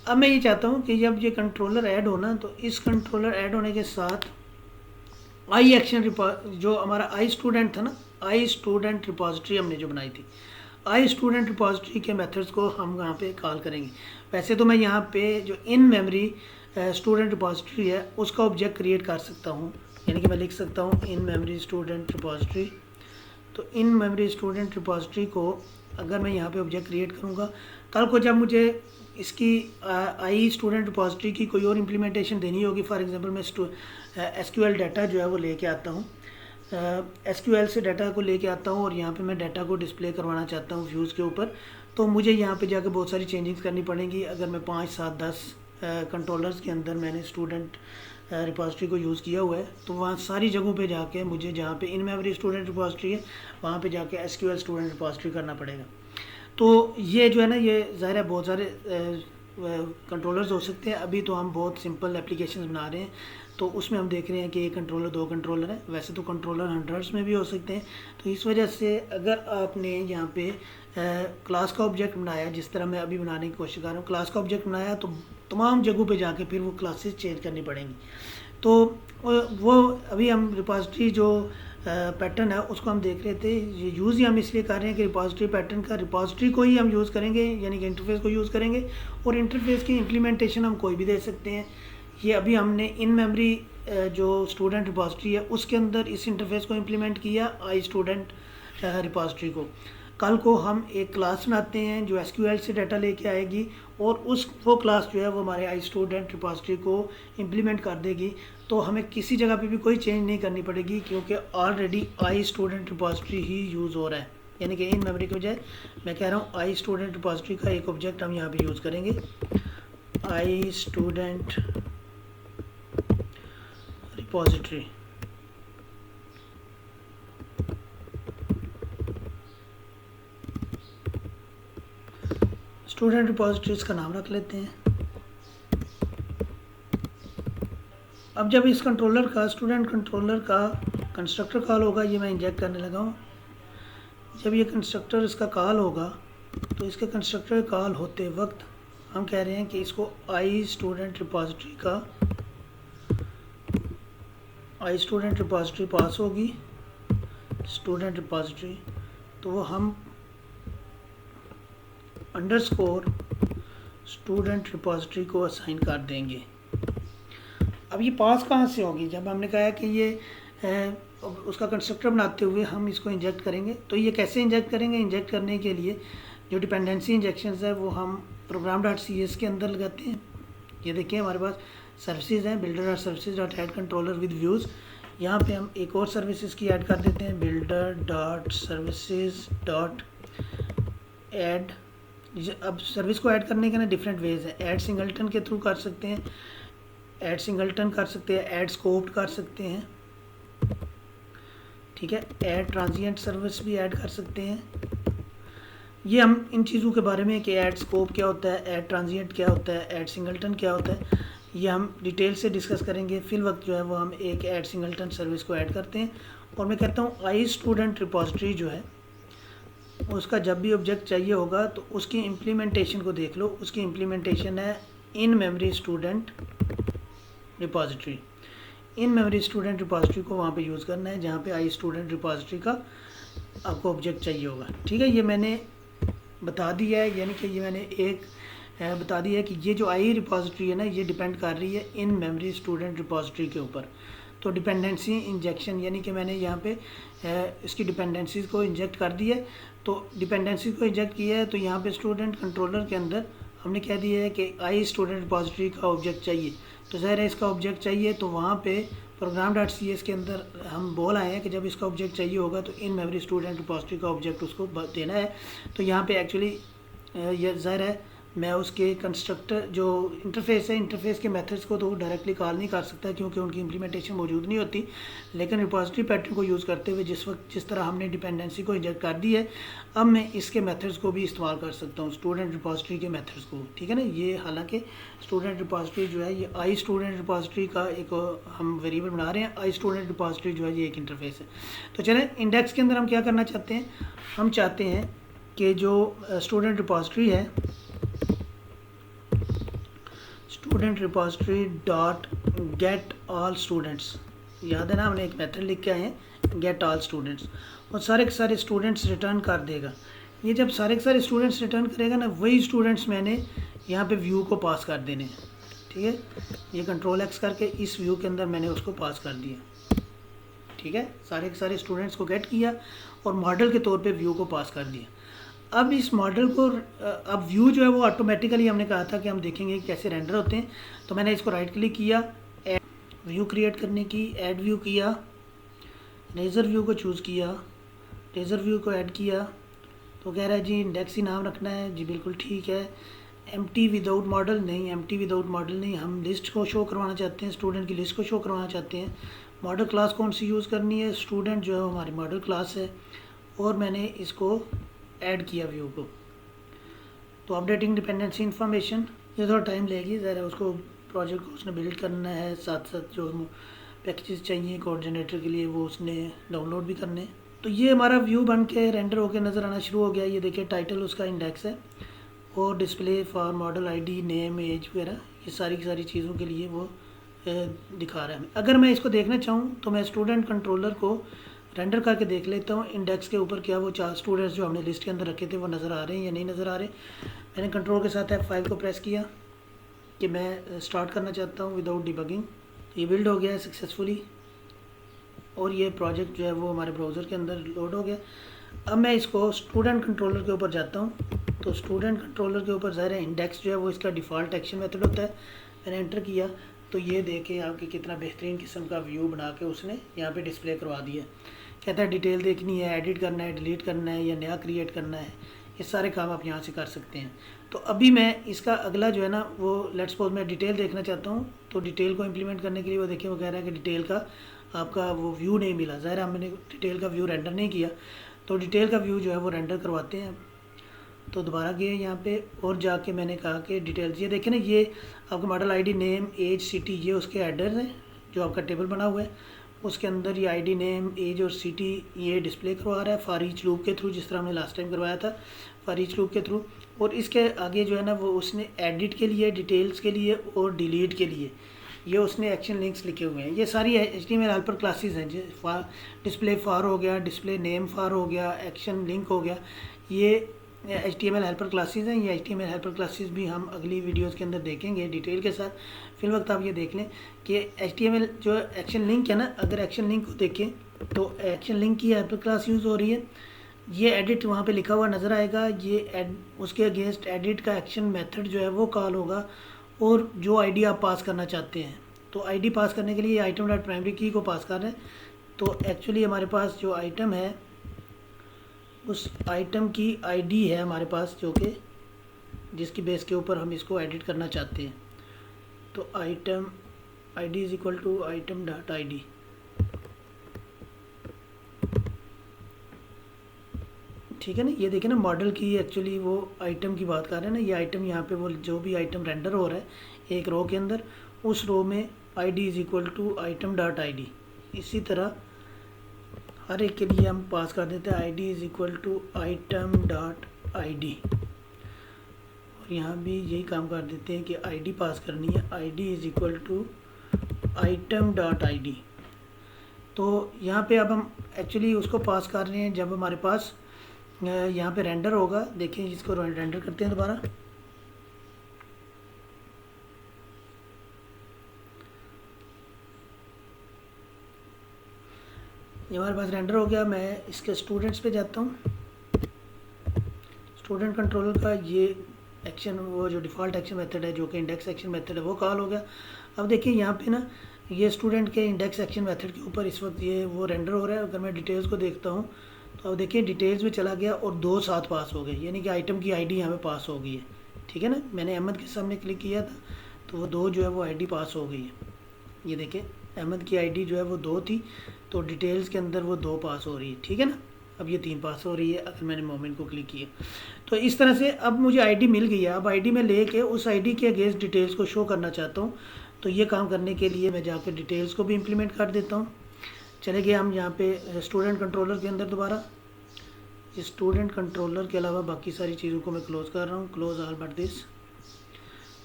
अब मैं ये चाहता हूँ कि जब ये कंट्रोलर ऐड होना तो इस कंट्रोलर ऐड होने के साथ आई एक्शन जो हमारा आई स्टूडेंट था ना, आई स्टूडेंट रिपॉजिटरी हमने जो बनाई थी, आई स्टूडेंट रिपॉजिटरी के मेथड्स को हम यहाँ पे कॉल करेंगे। वैसे तो मैं यहाँ पे जो इन मेमोरी स्टूडेंट रिपॉजिटरी है उसका ऑब्जेक्ट क्रिएट कर सकता हूँ, यानी कि मैं लिख सकता हूँ इन मेमोरी स्टूडेंट रिपॉजिटरी। तो इन मेमोरी स्टूडेंट रिपॉजिटरी को अगर मैं यहाँ पे ऑब्जेक्ट क्रिएट करूँगा, कल को जब मुझे इसकी आई स्टूडेंट रिपॉजिटरी की कोई और इम्प्लीमेंटेशन देनी होगी, फॉर एग्जांपल मैं SQL डाटा जो है वो लेके आता हूँ, SQL से डाटा को लेके आता हूँ और यहाँ पे मैं डाटा को डिस्प्ले करवाना चाहता हूँ व्यूज़ के ऊपर, तो मुझे यहाँ पे जाके बहुत सारी चेंजिंग्स करनी पड़ेंगी। अगर मैं 5, 7, 10 कंट्रोलर्स के अंदर मैंने स्टूडेंट रिपॉजिटरी को यूज़ किया हुआ है, तो वहाँ सारी जगहों पे जाके मुझे जहाँ पे इन मेमोरी स्टूडेंट रिपॉजिटरी है वहाँ पे जाके SQL स्टूडेंट रिपॉजिटरी करना पड़ेगा। तो ये जो है ना, ये ज़ाहिर है बहुत सारे कंट्रोलर्स हो सकते हैं। अभी तो हम बहुत सिंपल एप्लीकेशंस बना रहे हैं, तो उसमें हम देख रहे हैं कि एक कंट्रोलर, 2 कंट्रोलर है, वैसे तो कंट्रोलर हंड्रेड्स में भी हो सकते हैं। तो इस वजह से अगर आपने यहाँ पे क्लास का ऑब्जेक्ट बनाया, जिस तरह मैं अभी बनाने की कोशिश कर रहा हूँ, क्लास का ऑब्जेक्ट बनाया तो तमाम जगहों पे जाके फिर वो क्लासेस चेंज करनी पड़ेंगी। तो वो अभी हम रिपॉजिटरी जो पैटर्न है उसको हम देख रहे थे, ये यूज़ ही हम इसलिए कर रहे हैं कि रिपॉजिटरी पैटर्न का रिपॉजिटरी को ही हम यूज़ करेंगे, यानी कि इंटरफेस को यूज़ करेंगे, और इंटरफेस की इम्प्लीमेंटेशन हम कोई भी दे सकते हैं। ये अभी हमने इन मेमोरी जो स्टूडेंट रिपॉजिटरी है उसके अंदर इस इंटरफेस को इम्प्लीमेंट किया आई स्टूडेंट रिपॉजिटरी को। कल को हम एक क्लास बनाते हैं जो एसक्यूएल से डाटा लेके आएगी और वो क्लास जो है वो हमारे आई स्टूडेंट रिपॉजिटरी को इम्प्लीमेंट कर देगी। तो हमें किसी जगह पे भी कोई चेंज नहीं करनी पड़ेगी क्योंकि already I student repository he use हो रहा है। यानी कि इन मेमोरी के बजाय मैं कह रहा हूँ आई स्टूडेंट रिपॉजिटरी का एक ऑब्जेक्ट हम यहाँ पे यूज़ करेंगे, आई स्टूडेंट रिपॉजिटरी। स्टूडेंट रिपॉजिटरीज का नाम रख लेते हैं। अब जब इस कंट्रोलर का स्टूडेंट कंट्रोलर का कंस्ट्रक्टर कॉल होगा, ये मैं इंजेक्ट करने लगा हूँ। जब ये कंस्ट्रक्टर इसका कॉल होगा तो इसके कंस्ट्रक्टर कॉल होते वक्त हम कह रहे हैं कि इसको आई स्टूडेंट रिपॉजिटरी पास होगी, स्टूडेंट रिपॉजिटरी, तो वो हम अंडरस्कोर स्टूडेंट रिपॉजिटरी को असाइन कर देंगे। अब ये पास कहाँ से होगी? जब हमने कहा कि ये उसका कंस्ट्रक्टर बनाते हुए हम इसको इंजेक्ट करेंगे, तो ये कैसे इंजेक्ट करेंगे? इंजेक्ट करने के लिए जो डिपेंडेंसी इंजेक्शंस है वो हम program.cs के अंदर लगाते हैं। ये देखिए हमारे पास सर्विसेज हैं, builder services dot add controller with views. यहाँ पे हम एक और सर्विसेज की ऐड कर देते हैं, builder dot services dot add. अब सर्विस को ऐड करने के ना डिफरेंट वेज हैं। ऐड सिंगलटन के थ्रू कर सकते हैं, ऐड सिंगलटन कर सकते हैं, ऐड स्कोप्ड कर सकते हैं, ठीक है, ऐड ट्रांजिएंट सर्विस भी ऐड कर सकते हैं। ये हम इन चीज़ों के बारे में कि ऐड स्कोप क्या होता है, ऐड ट्रांजिएंट क्या होता है, ऐड सिंगलटन क्या होता है, ये हम डिटेल से डिस्कस करेंगे। फिल वक्त जो है वो हम एक ऐड सिंगलटन सर्विस को ऐड करते हैं। और मैं कहता हूँ आई स्टूडेंट रिपॉजिटरी जो है उसका जब भी ऑब्जेक्ट चाहिए होगा तो उसकी इम्प्लीमेंटेशन को देख लो। उसकी इम्प्लीमेंटेशन है in memory student repository. In memory student repository को वहाँ पे यूज़ करना है जहाँ पे आई स्टूडेंट रिपॉजिटरी का आपको ऑब्जेक्ट चाहिए होगा, ठीक है। ये मैंने बता दिया है, यानी कि ये मैंने एक बता दिया है कि ये जो आई रिपॉजिटरी है ना ये डिपेंड कर रही है इन मेमोरी स्टूडेंट रिपॉजिटरी के ऊपर। तो डिपेंडेंसी इंजेक्शन यानी कि मैंने यहाँ पे इसकी डिपेंडेंसीज को इंजेक्ट कर दिया है। तो डिपेंडेंसी को इंजेक्ट किया है तो यहाँ पे स्टूडेंट कंट्रोलर के अंदर हमने कह दिया है कि आई स्टूडेंट रिपॉजिटरी का ऑब्जेक्ट चाहिए। तो ज़ाहिर है इसका ऑब्जेक्ट चाहिए तो वहाँ पे program.cs के अंदर हम बोल आए हैं कि जब इसका ऑब्जेक्ट चाहिए होगा तो इन मेमोरी स्टूडेंट रिपॉजिटरी का ऑब्जेक्ट उसको देना है। तो यहाँ पे एक्चुअली ये ज़ाहिर है मैं उसके कंस्ट्रक्टर जो इंटरफेस है, इंटरफेस के मेथड्स को तो डायरेक्टली कॉल नहीं कर सकता क्योंकि उनकी इम्प्लीमेंटेशन मौजूद नहीं होती। लेकिन रिपॉजिटरी पैटर्न को यूज़ करते हुए जिस तरह हमने डिपेंडेंसी को इंजेक्ट कर दी है, अब मैं इसके मेथड्स को भी इस्तेमाल कर सकता हूँ, स्टूडेंट रिपॉजिटरी के मेथड्स को, ठीक है ना। ये हालांकि स्टूडेंट रिपॉजिटरी जो है ये आई स्टूडेंट रिपॉजिटरी का एक हम वेरिएबल बना रहे हैं। आई स्टूडेंट रिपॉजिटरी जो है ये एक इंटरफेस है। तो चलें इंडेक्स के अंदर हम क्या करना चाहते हैं, हम चाहते हैं कि जो स्टूडेंट रिपॉजिटरी है, student repository dot get all students, याद है ना हमने एक मेथड लिख के आए हैं गेट ऑल स्टूडेंट्स, और सारे के सारे स्टूडेंट्स रिटर्न कर देगा। ये जब सारे के सारे स्टूडेंट्स रिटर्न करेगा ना, वही स्टूडेंट्स मैंने यहाँ पे व्यू को पास कर देने हैं, ठीक है। ये कंट्रोल एक्स करके इस व्यू के अंदर मैंने उसको पास कर दिया, ठीक है। सारे के सारे स्टूडेंट्स को गेट किया और मॉडल के तौर पे व्यू को पास कर दिया। अब इस मॉडल को अब व्यू जो है वो ऑटोमेटिकली हमने कहा था कि हम देखेंगे कैसे रेंडर होते हैं। तो मैंने इसको राइट क्लिक किया, व्यू क्रिएट करने की, ऐड व्यू किया, रेजर व्यू को चूज़ किया, रेजर व्यू को ऐड किया। तो कह रहा है जी इंडेक्स ही नाम रखना है, जी बिल्कुल ठीक है। एम्प्टी विदाउट मॉडल नहीं, एम्प्टी विदाउट मॉडल नहीं, हम लिस्ट को शो करवाना चाहते हैं, स्टूडेंट की लिस्ट को शो करवाना चाहते हैं। मॉडल क्लास कौन सी यूज़ करनी है, स्टूडेंट जो है हमारी मॉडल क्लास है। और मैंने इसको ऐड किया व्यू को। तो अपडेटिंग डिपेंडेंसी इन्फॉर्मेशन ये थोड़ा टाइम लेगी, ज़रा उसको प्रोजेक्ट को उसने बिल्ड करना है, साथ साथ जो पैकेजेस चाहिए कोऑर्डिनेटर के लिए वो उसने डाउनलोड भी करने। तो ये हमारा व्यू बन के रेंडर होकर नज़र आना शुरू हो गया। ये देखिए टाइटल उसका इंडेक्स है और display for model ID, name, age वगैरह ये सारी की सारी चीज़ों के लिए वो दिखा रहा है हमें। अगर मैं इसको देखना चाहूँ तो मैं स्टूडेंट कंट्रोलर को रेंडर करके देख लेता हूँ इंडेक्स के ऊपर क्या वो 4 स्टूडेंट्स जो हमने लिस्ट के अंदर रखे थे वो नज़र आ रहे हैं या नहीं नज़र आ रहे। मैंने कंट्रोल के साथ F5 को प्रेस किया, कि मैं स्टार्ट करना चाहता हूँ विदाउट डिबगिंग। ये बिल्ड हो गया है सक्सेसफुली और ये प्रोजेक्ट जो है वो हमारे ब्राउज़र के अंदर लोड हो गया। अब मैं इसको स्टूडेंट कंट्रोलर के ऊपर जाता हूँ। तो स्टूडेंट कंट्रोलर के ऊपर ज़ाहिर है इंडेक्स जो है वो इसका डिफ़ॉल्ट एक्शन मेथड होता है। मैंने एंटर किया तो ये देखें आपके कितना बेहतरीन किस्म का व्यू बना के उसने यहाँ पे डिस्प्ले करवा दिया। कहता है डिटेल देखनी है, एडिट करना है, डिलीट करना है या नया क्रिएट करना है, ये सारे काम आप यहाँ से कर सकते हैं। तो अभी मैं इसका अगला जो है ना वो लेट्स सपोज मैं डिटेल देखना चाहता हूँ। तो डिटेल को इम्प्लीमेंट करने के लिए वो देखिए वो कह रहा है कि डिटेल का आपका वो व्यू नहीं मिला। ज़ाहिर हमने डिटेल का व्यू रेंडर नहीं किया, तो डिटेल का व्यू जो है वो रेंडर करवाते हैं। तो दोबारा गए यहाँ पे और जाके मैंने कहा कि डिटेल्स, ये देखें ना, ये आपका model ID, name, age, city, ये उसके एड्रेस हैं जो आपका टेबल बना हुआ है। उसके अंदर ये आईडी, नेम, एज और सिटी ये डिस्प्ले करवा रहा है फॉर ईच लूप के थ्रू, जिस तरह हमने लास्ट टाइम करवाया था फॉर ईच लूप के थ्रू। और इसके आगे जो है ना वो उसने एडिट के लिए, डिटेल्स के लिए और डिलीट के लिए ये उसने एक्शन लिंक्स लिखे हुए हैं। ये सारी HTML हेल्पर क्लासेस हैं। डिस्प्ले फॉर हो गया, डिस्प्ले नेम फॉर हो गया, एक्शन लिंक हो गया, ये HTML हेल्पर क्लासेस हैं। ये HTML हेल्पर क्लासेस भी हम अगली वीडियोस के अंदर देखेंगे डिटेल के साथ। फिल वक्त आप ये देख लें कि HTML जो एक्शन लिंक है ना, अगर एक्शन लिंक को देखें तो एक्शन लिंक की हेल्पर क्लास यूज़ हो रही है। ये एडिट वहाँ पे लिखा हुआ नज़र आएगा। ये उसके अगेंस्ट एडिट का एक्शन मेथड जो है वो कॉल होगा और जो आईडी आप पास करना चाहते हैं। तो आईडी पास करने के लिए आइटम डॉट प्राइमरी की को पास कर रहे हैं। तो एक्चुअली हमारे पास जो आइटम है उस आइटम की आईडी है हमारे पास, जो कि जिसकी बेस के ऊपर हम इसको एडिट करना चाहते हैं। तो item ID is equal to item dot ID. ठीक है ना, ये देखें ना मॉडल की एक्चुअली वो आइटम की बात कर रहे हैं ना। ये आइटम यहाँ पे वो जो भी आइटम रेंडर हो रहा है एक रो के अंदर, उस रो में ID is equal to item dot ID. इसी तरह हर एक के लिए हम पास कर देते हैं ID is equal to item dot ID. और यहाँ भी यही काम कर देते हैं कि आईडी पास करनी है, ID is equal to item dot ID. तो यहाँ पे अब हम एक्चुअली उसको पास कर रहे हैं जब हमारे पास यहाँ पे रेंडर होगा। देखिए इसको रेंडर करते हैं दोबारा। ये हमारे पास रेंडर हो गया। मैं इसके स्टूडेंट्स पे जाता हूँ। स्टूडेंट कंट्रोलर का ये एक्शन, वो जो डिफ़ॉल्ट एक्शन मेथड है जो कि इंडेक्स एक्शन मेथड है वो कॉल हो गया। अब देखिए यहाँ पे ना ये स्टूडेंट के इंडेक्स एक्शन मेथड के ऊपर इस वक्त ये वो रेंडर हो रहा है। अगर मैं डिटेल्स को देखता हूँ तो अब देखिए डिटेल्स में चला गया और 2 साथ पास हो गए, यानी कि आइटम की आईडी यहाँ पे पास हो गई है। ठीक है ना, मैंने अहमद के सामने क्लिक किया था तो वो 2 जो है वो आईडी पास हो गई है। ये देखें अहमद की आईडी जो है वो 2 थी, तो डिटेल्स के अंदर वो 2 पास हो रही है। ठीक है ना, अब ये 3 पास हो रही है अगर मैंने मोमेंट को क्लिक किया। तो इस तरह से अब मुझे आईडी मिल गई है। अब आईडी में लेके उस आईडी के अगेंस्ट डिटेल्स को शो करना चाहता हूँ। तो ये काम करने के लिए मैं जाकर डिटेल्स को भी इम्प्लीमेंट कर देता हूँ। चले गए हम यहाँ पे स्टूडेंट कंट्रोलर के अंदर दोबारा। स्टूडेंट कंट्रोलर के अलावा बाकी सारी चीज़ों को मैं क्लोज़ कर रहा हूँ, close all but this.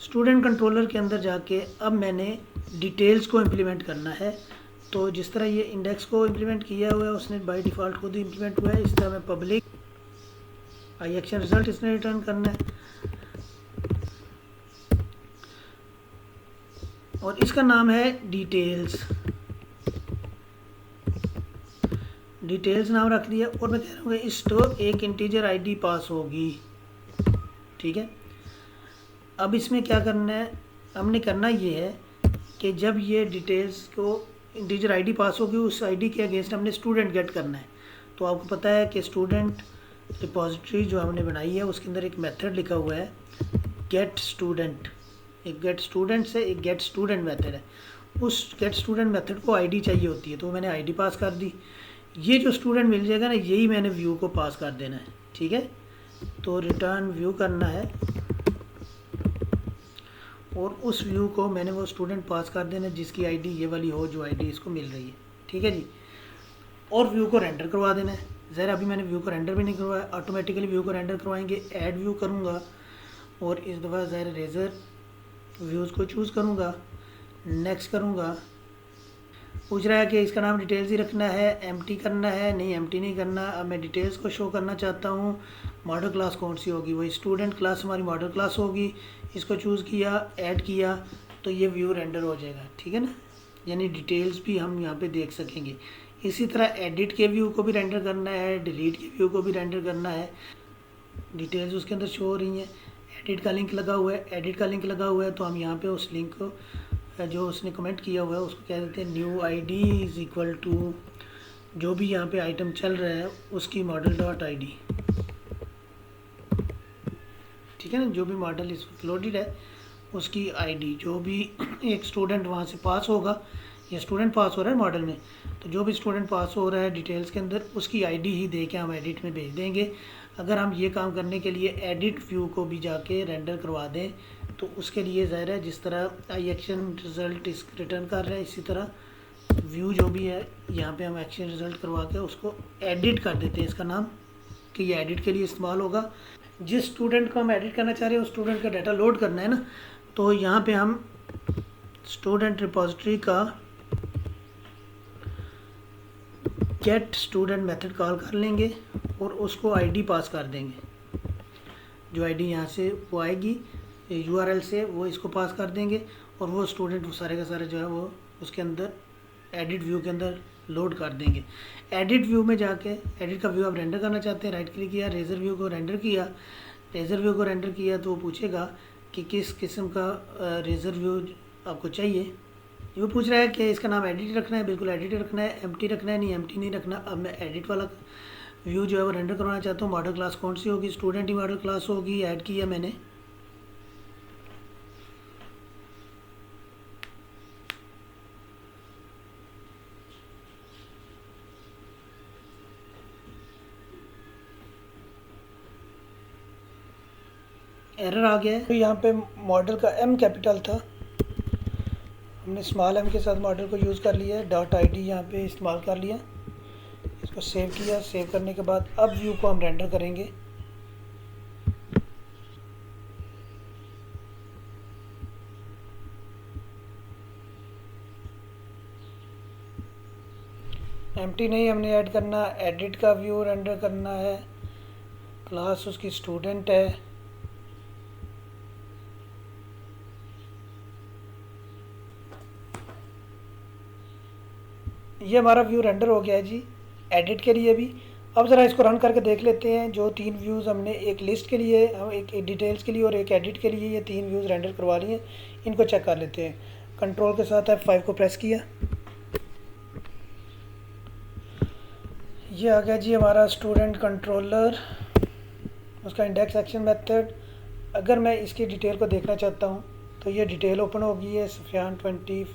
Student controller के अंदर जाके अब मैंने डिटेल्स को इम्प्लीमेंट करना है। तो जिस तरह ये इंडेक्स को इम्प्लीमेंट किया हुआ है उसने बाय डिफ़ॉल्ट खुद ही इम्प्लीमेंट हुआ है। इस तरह मैं पब्लिक आई एक्शन रिजल्ट इसने रिटर्न करना है और इसका नाम है डिटेल्स। डिटेल्स नाम रख दिया और मैं कह रहा हूँ इस तो एक इंटीजर आईडी पास होगी। ठीक है, अब इसमें क्या करना है, हमने करना ये है कि जब ये डिटेल्स को इंटीजर आईडी पास होगी उस आईडी के अगेंस्ट हमने स्टूडेंट गेट करना है। तो आपको पता है कि स्टूडेंट रिपॉजिटरी जो हमने बनाई है उसके अंदर एक मेथड लिखा हुआ है गेट स्टूडेंट। एक गेट स्टूडेंट से एक गेट स्टूडेंट मेथड है। उस गेट स्टूडेंट मेथड को आईडी चाहिए होती है, तो मैंने आईडी पास कर दी। ये जो स्टूडेंट मिल जाएगा ना यही मैंने व्यू को पास कर देना है। ठीक है, तो रिटर्न व्यू करना है और उस व्यू को मैंने वो स्टूडेंट पास कर देना है जिसकी आईडी ये वाली हो जो आईडी इसको मिल रही है। ठीक है जी, और व्यू को रेंडर करवा देना है। ज़रा अभी मैंने व्यू को रेंडर भी नहीं करवाया, ऑटोमेटिकली व्यू को रेंडर करवाएंगे। ऐड व्यू करूँगा और इस दफ़ा ज़रा रेजर व्यूज़ को चूज़ करूँगा, नेक्स्ट करूँगा। पूछ रहा है कि इसका नाम डिटेल्स ही रखना है, एम्प्टी करना है, नहीं एम्प्टी नहीं करना। अब मैं डिटेल्स को शो करना चाहता हूँ मॉडल क्लास कौन सी होगी, वही स्टूडेंट क्लास हमारी मॉडल क्लास होगी। इसको चूज़ किया, ऐड किया, तो ये व्यू रेंडर हो जाएगा, ठीक है ना। यानी डिटेल्स भी हम यहाँ पे देख सकेंगे। इसी तरह एडिट के व्यू को भी रेंडर करना है, डिलीट के व्यू को भी रेंडर करना है। डिटेल्स उसके अंदर शो हो रही हैं। एडिट का लिंक लगा हुआ है, एडिट का लिंक लगा हुआ है, तो हम यहाँ पे उस लिंक को जो उसने कमेंट किया हुआ है उसको कह देते हैं new ID is equal to जो भी यहाँ पे आइटम चल रहा है उसकी मॉडल डॉट ID, ठीक है ना। जो भी मॉडल इस वक्त लोडेड है उसकी ID, जो भी एक स्टूडेंट वहाँ से पास होगा, या स्टूडेंट पास हो रहा है मॉडल में, तो जो भी स्टूडेंट पास हो रहा है डिटेल्स के अंदर उसकी ID ही दे के हम एडिट में भेज देंगे। अगर हम ये काम करने के लिए एडिट व्यू को भी जाके रेंडर करवा दें तो उसके लिए ज़ाहिर है जिस तरह आई एक्शन रिज़ल्ट इस रिटर्न कर रहे हैं, इसी तरह व्यू जो भी है यहाँ पे हम एक्शन रिज़ल्ट करवा के उसको एडिट कर देते हैं। इसका नाम कि ये एडिट के लिए इस्तेमाल होगा। जिस स्टूडेंट को हम एडिट करना चाह रहे हैं उस स्टूडेंट का डाटा लोड करना है ना, तो यहाँ पे हम स्टूडेंट रिपोजिटरी का गेट स्टूडेंट मेथड कॉल कर लेंगे और उसको ID पास कर देंगे। जो ID यहाँ से वो आएगी URL से, वो इसको पास कर देंगे और वो स्टूडेंट वो सारे का सारे जो है वो उसके अंदर एडिट व्यू के अंदर लोड कर देंगे। एडिट व्यू में जाके एडिट का व्यू आप रेंडर करना चाहते हैं, राइट क्लिक किया, रेजर व्यू को रेंडर किया। रेजर व्यू को रेंडर किया तो वो पूछेगा कि किस किस्म का रेजर व्यू आपको चाहिए। वो पूछ रहा है कि इसका नाम एडिट रखना है, बिल्कुल एडिट रखना है, एम्प्टी रखना है, नहीं एम्प्टी नहीं रखना। अब मैं एडिट वाला व्यू जो है वो रेंडर करवाना चाहता हूँ। मॉडल क्लास कौन सी होगी, स्टूडेंट ही मॉडल क्लास होगी। ऐड किया मैंने, एरर आ गया है। तो यहाँ पे मॉडल का M कैपिटल था, हमने स्मॉल m के साथ मॉडल को यूज़ कर लिया है। डॉट ID यहाँ पे इस्तेमाल कर लिया, इसको सेव किया। सेव करने के बाद अब व्यू को हम रेंडर करेंगे। एम्प्टी नहीं हमने ऐड करना, एडिट का व्यू रेंडर करना है। क्लास उसकी स्टूडेंट है। ये हमारा व्यू रेंडर हो गया है जी, एडिट के लिए भी। अब ज़रा इसको रन करके देख लेते हैं। जो 3 व्यूज़ हमने, एक लिस्ट के लिए, एक डिटेल्स के लिए और एक एडिट के लिए, ये 3 व्यूज़ रेंडर करवा लिए हैं। इनको चेक कर लेते हैं। कंट्रोल के साथ F5 को प्रेस किया, ये आ गया जी हमारा स्टूडेंट कंट्रोलर, उसका इंडेक्स एक्शन मेथड। अगर मैं इसकी डिटेल को देखना चाहता हूँ तो ये डिटेल ओपन होगी है सफियान 20।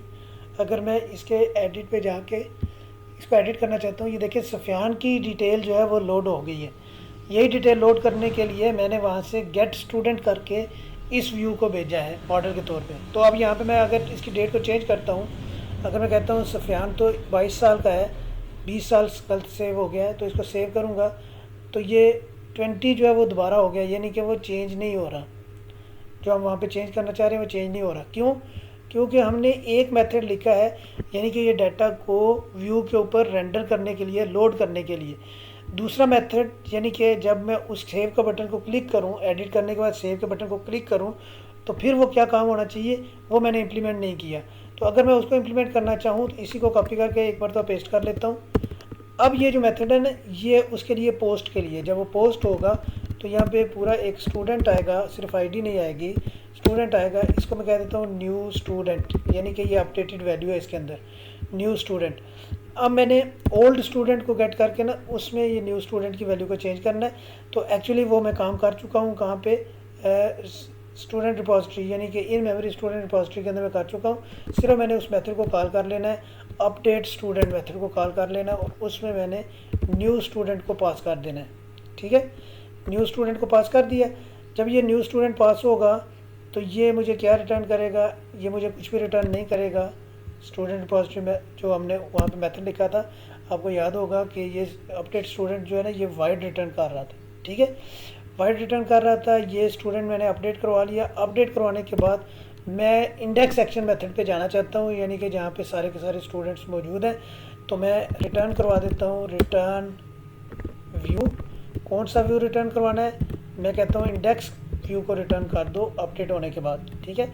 अगर मैं इसके एडिट पे जाके इसको एडिट करना चाहता हूँ, ये देखिए सफियान की डिटेल जो है वो लोड हो गई है। यही डिटेल लोड करने के लिए मैंने वहाँ से गेट स्टूडेंट करके इस व्यू को भेजा है मॉडल के तौर पे। तो अब यहाँ पे मैं अगर इसकी डेट को चेंज करता हूँ, अगर मैं कहता हूँ सफियान तो 22 साल का है, 20 साल कल सेव हो गया है, तो इसको सेव करूँगा तो ये 20 जो है वो दोबारा हो गया, यानी कि वो चेंज नहीं हो रहा। जो हम वहाँ पे चेंज करना चाह रहे हैं वो चेंज नहीं हो रहा। क्यों? क्योंकि हमने एक मेथड लिखा है, यानी कि ये डाटा को व्यू के ऊपर रेंडर करने के लिए, लोड करने के लिए। दूसरा मेथड यानी कि जब मैं उस सेव का बटन को क्लिक करूं, एडिट करने के बाद सेव के बटन को क्लिक करूं, तो फिर वो क्या काम होना चाहिए वो मैंने इम्प्लीमेंट नहीं किया। तो अगर मैं उसको इम्प्लीमेंट करना चाहूँ तो इसी को कॉपी करके एक बार तो पेस्ट कर लेता हूँ। अब ये जो मेथड है ना, ये उसके लिए पोस्ट के लिए, जब वो पोस्ट होगा तो यहाँ पे पूरा एक स्टूडेंट आएगा, सिर्फ ID नहीं आएगी, स्टूडेंट आएगा। इसको मैं कह देता हूँ न्यू स्टूडेंट, यानी कि ये अपडेटेड वैल्यू है इसके अंदर, न्यू स्टूडेंट। अब मैंने ओल्ड स्टूडेंट को गेट करके ना उसमें ये न्यू स्टूडेंट की वैल्यू को चेंज करना है। तो एक्चुअली वो मैं काम कर चुका हूँ। कहाँ पे? स्टूडेंट रिपोजिटरी, यानी कि इन मेमोरी स्टूडेंट रिपोजिटरी के अंदर मैं कर चुका हूँ। सिर्फ मैंने उस मेथड को कॉल कर लेना है, अपडेट स्टूडेंट मेथड को कॉल कर लेना है और उसमें मैंने न्यू स्टूडेंट को पास कर देना है। ठीक है, न्यू स्टूडेंट को पास कर दिया। जब ये न्यू स्टूडेंट पास होगा तो ये मुझे क्या रिटर्न करेगा? ये मुझे कुछ भी रिटर्न नहीं करेगा। स्टूडेंट रिपोजिटरी में जो हमने वहाँ पे मेथड लिखा था, आपको याद होगा कि ये अपडेट स्टूडेंट जो है ना, ये वाइड रिटर्न कर रहा था। ठीक है, वाइड रिटर्न कर रहा था। ये स्टूडेंट मैंने अपडेट करवा लिया। अपडेट करवाने के बाद मैं इंडेक्स एक्शन मेथड पे जाना चाहता हूँ, यानी कि जहाँ पे सारे के सारे स्टूडेंट्स मौजूद हैं। तो मैं रिटर्न करवा देता हूँ, रिटर्न व्यू। कौन सा व्यू रिटर्न करवाना है, मैं कहता हूँ इंडेक्स व्यू को रिटर्न कर दो अपडेट होने के बाद, ठीक है।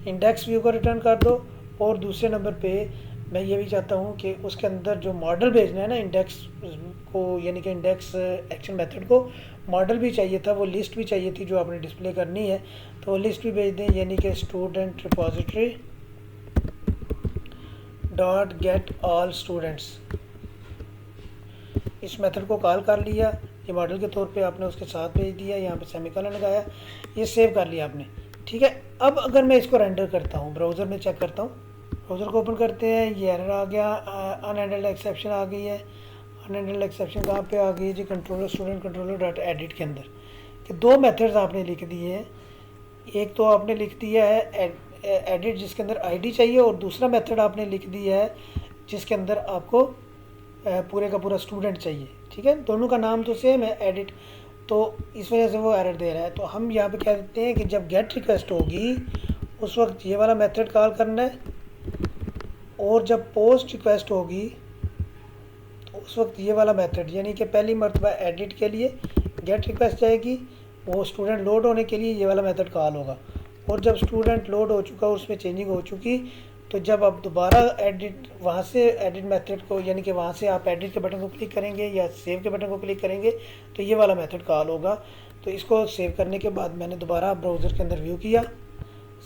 इंडेक्स व्यू को रिटर्न कर दो। और दूसरे नंबर पे मैं ये भी चाहता हूँ कि उसके अंदर जो मॉडल भेजना है ना इंडेक्स को, यानी कि इंडेक्स एक्शन मेथड को मॉडल भी चाहिए था, वो लिस्ट भी चाहिए थी जो आपने डिस्प्ले करनी है, तो वो लिस्ट भी भेज दें, यानी कि student repository dot get all students. इस मेथड को कॉल कर लिया, ये मॉडल के तौर पे आपने उसके साथ भेज दिया, यहाँ पे सेमीकोलन लगाया, ये सेव कर लिया आपने, ठीक है। अब अगर मैं इसको रेंडर करता हूँ, ब्राउज़र में चेक करता हूँ, ब्राउज़र को ओपन करते हैं, ये एरर आ गया, अनहैंडल्ड एक्सेप्शन आ गई है। अनहैंडल्ड एक्सेप्शन कहाँ पे आ गई है जी, controller student controller dot edit के अंदर, कि दो मेथड्स आपने लिख दिए हैं। एक तो आपने लिख दिया है एडिट जिसके अंदर आईडी चाहिए, और दूसरा मेथड आपने लिख दिया है जिसके अंदर आपको पूरे का पूरा स्टूडेंट चाहिए, ठीक है। दोनों का नाम तो सेम है एडिट, तो इस वजह से वो एरर दे रहा है। तो हम यहाँ पे कह देते हैं कि जब गेट रिक्वेस्ट होगी उस वक्त ये वाला मेथड कॉल करना है, और जब पोस्ट रिक्वेस्ट होगी तो उस वक्त ये वाला मेथड, यानी कि पहली मरतबा एडिट के लिए गेट रिक्वेस्ट जाएगी, वो स्टूडेंट लोड होने के लिए ये वाला मेथड कॉल होगा, और जब स्टूडेंट लोड हो चुका, उसमें चेंजिंग हो चुकी, तो जब आप दोबारा एडिट वहाँ से एडिट मेथड को, यानी कि वहाँ से आप एडिट के बटन को क्लिक करेंगे या सेव के बटन को क्लिक करेंगे तो ये वाला मेथड कॉल होगा। तो इसको सेव करने के बाद मैंने दोबारा ब्राउज़र के अंदर व्यू किया,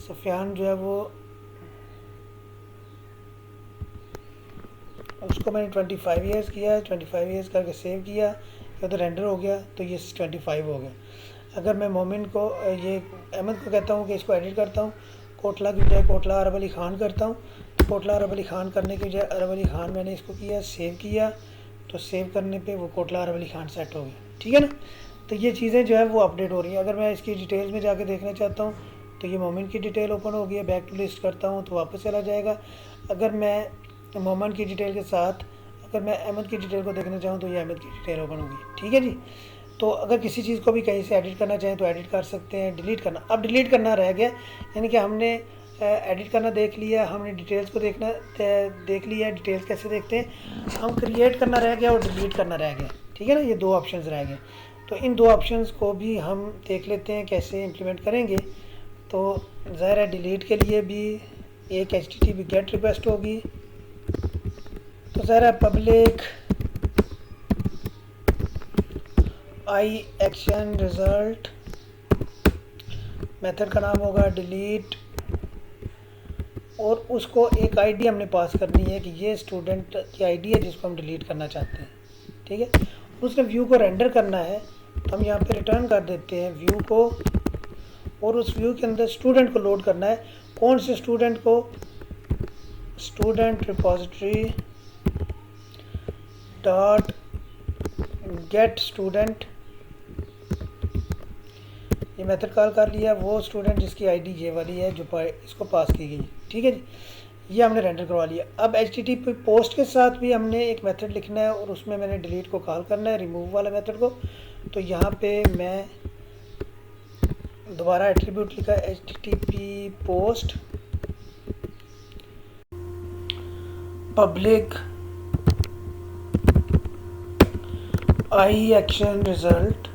सफ़ियान जो है वो उसको मैंने 25 ईयर्स किया, 25 ईयर्स करके सेव किया, ये तो रेंडर हो गया, तो ये 25 हो गया। अगर मैं मोमिन को, ये अहमद को कहता हूँ कि इसको एडिट करता हूँ, कोटला की बजाय कोटला अरब अली ख़ान करता हूँ, तो कोटला अरब अली ख़ान करने की बजाय अरब अली ख़ान मैंने इसको किया, सेव किया, तो सेव करने पे वो कोटला अरब अली ख़ान सेट हो गया, ठीक है ना। तो ये चीज़ें जो है वो अपडेट हो रही हैं। अगर मैं इसकी डिटेल्स में जाके देखना चाहता हूँ तो ये मोमिन की डिटेल ओपन हो गई है, बैक टू लिस्ट करता हूँ तो वापस चला जाएगा। अगर मैं मोमिन की डिटेल के साथ अगर मैं अहमद की डिटेल को देखना चाहूँ तो ये अहमद की डिटेल ओपन होगी, ठीक है जी। तो अगर किसी चीज़ को भी कहीं से एडिट करना चाहें तो एडिट कर सकते हैं। डिलीट करना, अब डिलीट करना रह गया, यानी कि हमने एडिट करना देख लिया, हमने डिटेल्स को देख लिया। डिटेल्स कैसे देखते हैं, हम क्रिएट करना रह गया और डिलीट करना रह गया, ठीक है ना। ये दो ऑप्शंस रह गए, तो इन दो ऑप्शंस को भी हम देख लेते हैं कैसे इम्प्लीमेंट करेंगे। तो ज़ाहिर है डिलीट के लिए भी एक HTTP गेट रिक्वेस्ट होगी, तो ज़ाहिर है पब्लिक आई एक्शन रिज़ल्ट, मेथड का नाम होगा डिलीट, और उसको एक आईडी हमने पास करनी है कि ये स्टूडेंट की आईडी है जिसको हम डिलीट करना चाहते हैं, ठीक है। उसने व्यू को रेंडर करना है, तो हम यहाँ पे रिटर्न कर देते हैं व्यू को, और उस व्यू के अंदर स्टूडेंट को लोड करना है। कौन से स्टूडेंट को, student repository dot gate student, ये मेथड कॉल कर लिया, वो स्टूडेंट जिसकी आईडी ये वाली है जो इसको पास की गई, ठीक है जी। ये हमने रेंडर करवा लिया। अब HTTP पोस्ट के साथ भी हमने एक मेथड लिखना है और उसमें मैंने डिलीट को कॉल करना है, रिमूव वाला मेथड को। तो यहाँ पे मैं दोबारा एट्रीब्यूट लिखा HTTP पोस्ट पब्लिक आई एक्शन रिजल्ट,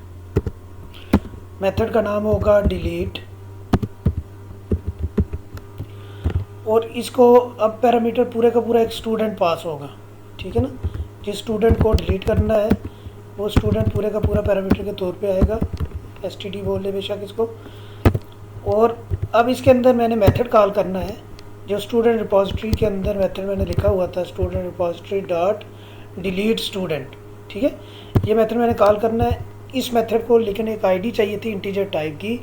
मेथड का नाम होगा डिलीट, और इसको अब पैरामीटर पूरे का पूरा एक स्टूडेंट पास होगा, ठीक है ना। जिस स्टूडेंट को डिलीट करना है वो स्टूडेंट पूरे का पूरा पैरामीटर के तौर पे आएगा, STD बोल ले बेशक इसको। और अब इसके अंदर मैंने मेथड कॉल करना है, जो स्टूडेंट रिपोजिटरी के अंदर मेथड मैंने लिखा हुआ था student repository dot delete student, ठीक है। ये मेथड मैंने कॉल करना है। इस मेथड को लेकिन एक आईडी चाहिए थी इंटीजर टाइप की,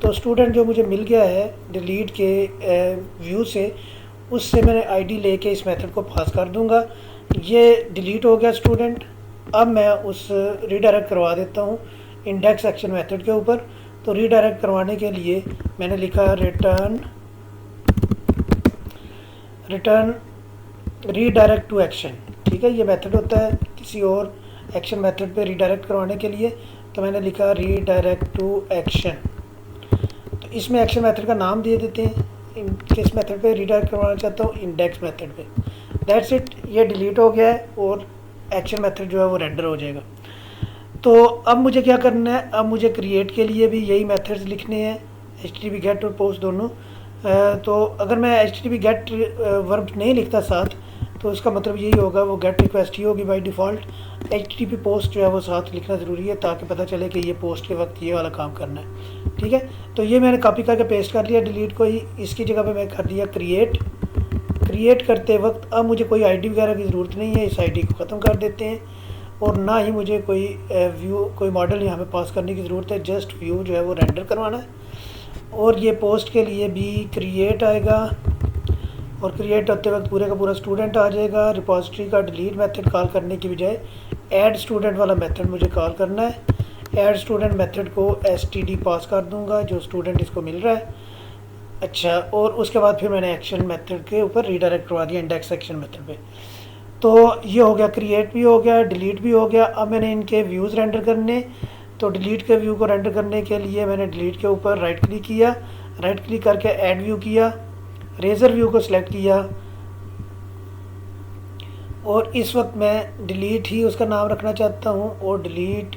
तो स्टूडेंट जो मुझे मिल गया है डिलीट के व्यू से, उससे मैंने आईडी लेके इस मेथड को पास कर दूंगा। ये डिलीट हो गया स्टूडेंट। अब मैं उस रीडायरेक्ट करवा देता हूँ इंडेक्स एक्शन मेथड के ऊपर। तो रीडायरेक्ट करवाने के लिए मैंने लिखा रिटर्न रीडायरेक्ट टू एक्शन, ठीक है। ये मेथड होता है किसी और एक्शन मेथड पे रीडायरेक्ट करवाने के लिए, तो मैंने लिखा रीडायरेक्ट टू एक्शन। तो इसमें एक्शन मेथड का नाम दे देते हैं, किस मेथड पे रीडायरेक्ट करवाना चाहता हूँ, इंडेक्स मेथड पे। दैट्स इट, ये डिलीट हो गया है और एक्शन मेथड जो है वो रेंडर हो जाएगा। तो अब मुझे क्या करना है, अब मुझे क्रिएट के लिए भी यही मेथड्स लिखने हैं, HTTP गेट और पोस्ट दोनों। तो अगर मैं HTTP गेट वर्ब नहीं लिखता साथ, तो इसका मतलब यही होगा वो गेट रिक्वेस्ट ही होगी बाय डिफ़ॉल्ट। HTTP पोस्ट जो है वो साथ लिखना ज़रूरी है ताकि पता चले कि ये पोस्ट के वक्त ये वाला काम करना है। ठीक है, तो ये मैंने कॉपी करके पेस्ट कर लिया, डिलीट को ही इसकी जगह पे मैं कर दिया क्रिएट। क्रिएट करते वक्त अब मुझे कोई आईडी वगैरह की ज़रूरत नहीं है, इस आईडी को ख़त्म कर देते हैं। और ना ही मुझे कोई व्यू कोई मॉडल यहाँ पे पास करने की ज़रूरत है, जस्ट व्यू जो है वो रेंडर करवाना है। और ये पोस्ट के लिए भी क्रिएट आएगा, और क्रिएट होते वक्त पूरे का पूरा स्टूडेंट आ जाएगा। रिपॉजिटरी का डिलीट मेथड कॉल करने की बजाय ऐड स्टूडेंट वाला मेथड मुझे कॉल करना है। ऐड स्टूडेंट मेथड को std पास कर दूंगा, जो स्टूडेंट इसको मिल रहा है। अच्छा, और उसके बाद फिर मैंने एक्शन मेथड के ऊपर रीडायरेक्ट करवा दिया इंडेक्स एक्शन मेथड पे। तो ये हो गया, क्रिएट भी हो गया, डिलीट भी हो गया। अब मैंने इनके व्यूज़ रेंडर करने, तो डिलीट के व्यू को रेंडर करने के लिए मैंने डिलीट के ऊपर राइट क्लिक किया, राइट क्लिक करके ऐड व्यू किया, रेजर व्यू को सिलेक्ट किया, और इस वक्त मैं डिलीट ही उसका नाम रखना चाहता हूँ और डिलीट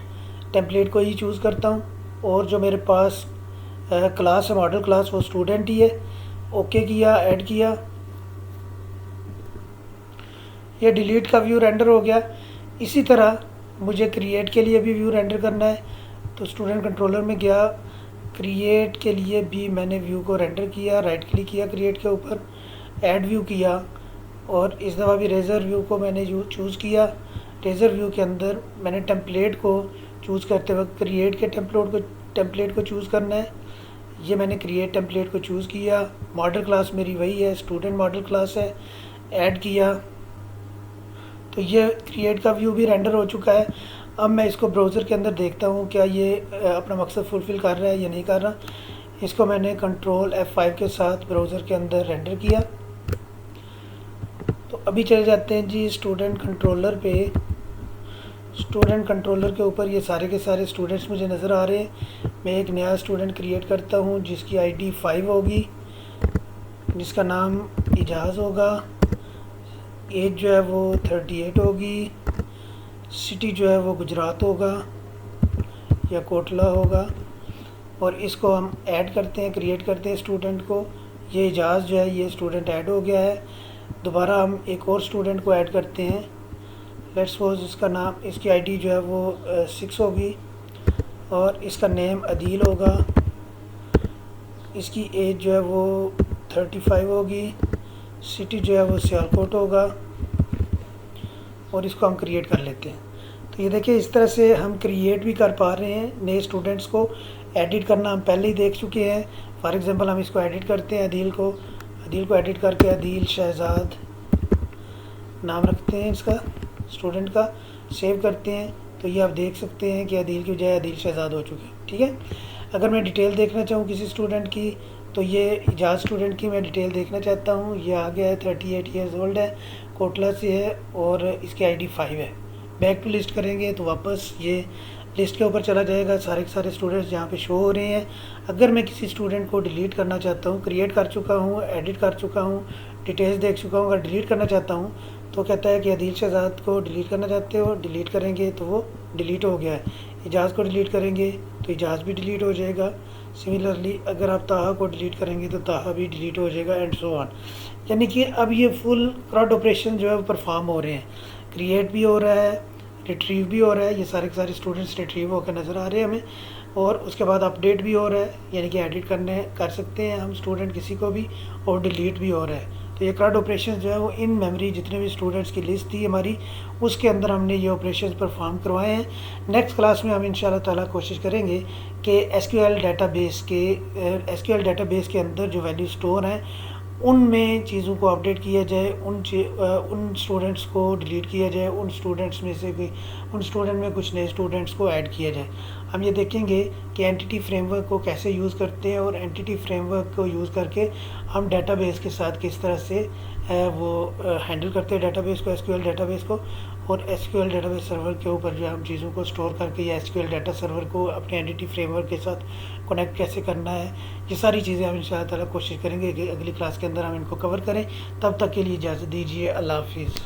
टेम्पलेट को ही चूज़ करता हूँ। और जो मेरे पास क्लास है, मॉडल क्लास, वो स्टूडेंट ही है। ओके किया, ऐड किया, ये डिलीट का व्यू रेंडर हो गया। इसी तरह मुझे क्रिएट के लिए भी व्यू रेंडर करना है, तो स्टूडेंट कंट्रोलर में गया, क्रिएट के लिए भी मैंने व्यू को रेंडर किया, राइट क्लिक किया क्रिएट के ऊपर, ऐड व्यू किया, और इस दफ़ा भी रेजर व्यू को मैंने चूज़ किया। रेजर व्यू के अंदर मैंने टेम्पलेट को चूज़ करते वक्त क्रिएट के टेम्पलेट को चूज़ करना है। ये मैंने क्रिएट टेम्पलेट को चूज़ किया। मॉडल क्लास मेरी वही है, स्टूडेंट मॉडल क्लास है, ऐड किया। तो ये क्रिएट का व्यू भी रेंडर हो चुका है। अब मैं इसको ब्राउज़र के अंदर देखता हूँ क्या ये अपना मकसद फुलफ़िल कर रहा है या नहीं कर रहा। इसको मैंने कंट्रोल F5 के साथ ब्राउज़र के अंदर रेंडर किया। तो अभी चले जाते हैं जी स्टूडेंट कंट्रोलर पे। स्टूडेंट कंट्रोलर के ऊपर ये सारे के सारे स्टूडेंट्स मुझे नज़र आ रहे हैं। मैं एक नया स्टूडेंट क्रिएट करता हूँ जिसकी ID 5 होगी, जिसका नाम इजाज़ होगा। एज जो है वो 38 होगी। सिटी जो है वो गुजरात होगा या कोटला होगा। और इसको हम ऐड करते हैं, क्रिएट करते हैं स्टूडेंट को। ये इजाज़ जो है ये स्टूडेंट ऐड हो गया है। दोबारा हम एक और स्टूडेंट को ऐड करते हैं। लेट्स सपोज इसका नाम, इसकी आईडी जो है वो 6 होगी और इसका नेम अदील होगा। इसकी एज जो है वो 35 होगी। सिटी जो है वो सियालकोट होगा, और इसको हम क्रिएट कर लेते हैं। तो ये देखिए इस तरह से हम क्रिएट भी कर पा रहे हैं नए स्टूडेंट्स को। एडिट करना हम पहले ही देख चुके हैं। फॉर एग्जांपल हम इसको एडिट करते हैं, अदील को एडिट करके अदील शहजाद नाम रखते हैं इसका, स्टूडेंट का। सेव करते हैं तो ये आप देख सकते हैं कि अदील की बजाय अदील शहजाद हो चुके हैं। ठीक है, अगर मैं डिटेल देखना चाहूँ किसी स्टूडेंट की, तो ये इजाज़ स्टूडेंट की मैं डिटेल देखना चाहता हूँ। ये आ गया है, 38 ईयर्स ओल्ड है, कोटला से है, और इसकी ID 5 है। बैक टू लिस्ट करेंगे तो वापस ये लिस्ट के ऊपर चला जाएगा, सारे के सारे स्टूडेंट्स जहाँ पे शो हो रहे हैं। अगर मैं किसी स्टूडेंट को डिलीट करना चाहता हूँ, क्रिएट कर चुका हूँ, एडिट कर चुका हूँ, डिटेल्स देख चुका हूँ, अगर डिलीट करना चाहता हूँ तो कहता है कि अदील शहजाद को डिलीट करना चाहते हो, डिलीट करेंगे तो वो डिलीट हो गया है। इजाज़ को डिलीट करेंगे तो इजाज़ भी डिलीट हो जाएगा। सिमिलरली अगर आप ताहा को डिलीट करेंगे तो ताहा भी डिलीट हो जाएगा, एंड सो ऑन। यानी कि अब ये फुल क्रॉड ऑपरेशन जो है वो परफॉर्म हो रहे हैं। क्रिएट भी हो रहा है, रिट्रीव भी हो रहा है। ये सारे के सारे स्टूडेंट्स रिट्रीव होकर नज़र आ रहे हैं हमें। और उसके बाद अपडेट भी हो रहा है, यानी कि एडिट कर सकते हैं हम स्टूडेंट किसी को भी, और डिलीट भी हो रहा है। तो ये क्रॉड ऑपरेशन जो है वो इन मेमोरी जितने भी स्टूडेंट्स की लिस्ट थी हमारी, उसके अंदर हमने ये ऑपरेशन परफॉर्म करवाए हैं। नेक्स्ट क्लास में हम इंशाल्लाह ताला कोशिश करेंगे कि एसक्यूएल डेटाबेस के अंदर जो वैल्यू स्टोर हैं उनमें चीज़ों को अपडेट किया जाए, उन स्टूडेंट्स को डिलीट किया जाए, उन स्टूडेंट में कुछ नए स्टूडेंट्स को ऐड किया जाए। हम ये देखेंगे कि एंटिटी फ्रेमवर्क को कैसे यूज़ करते हैं, और एंटिटी फ्रेमवर्क को यूज़ करके हम डेटाबेस के साथ किस तरह से वो हैंडल करते हैं डेटाबेस को, एसक्यूएल डेटाबेस को। और एसक्यूएल डेटाबेस सर्वर के ऊपर जो हम चीज़ों को स्टोर करके, या एसक्यूएल डाटा सर्वर को अपने एंटिटी फ्रेमवर्क के साथ कनेक्ट कैसे करना है, ये सारी चीज़ें हम इंशाअल्लाह ताला कोशिश करेंगे कि अगली क्लास के अंदर हम इनको कवर करें। तब तक के लिए इजाज़त दीजिए, अल्लाह हाफिज़।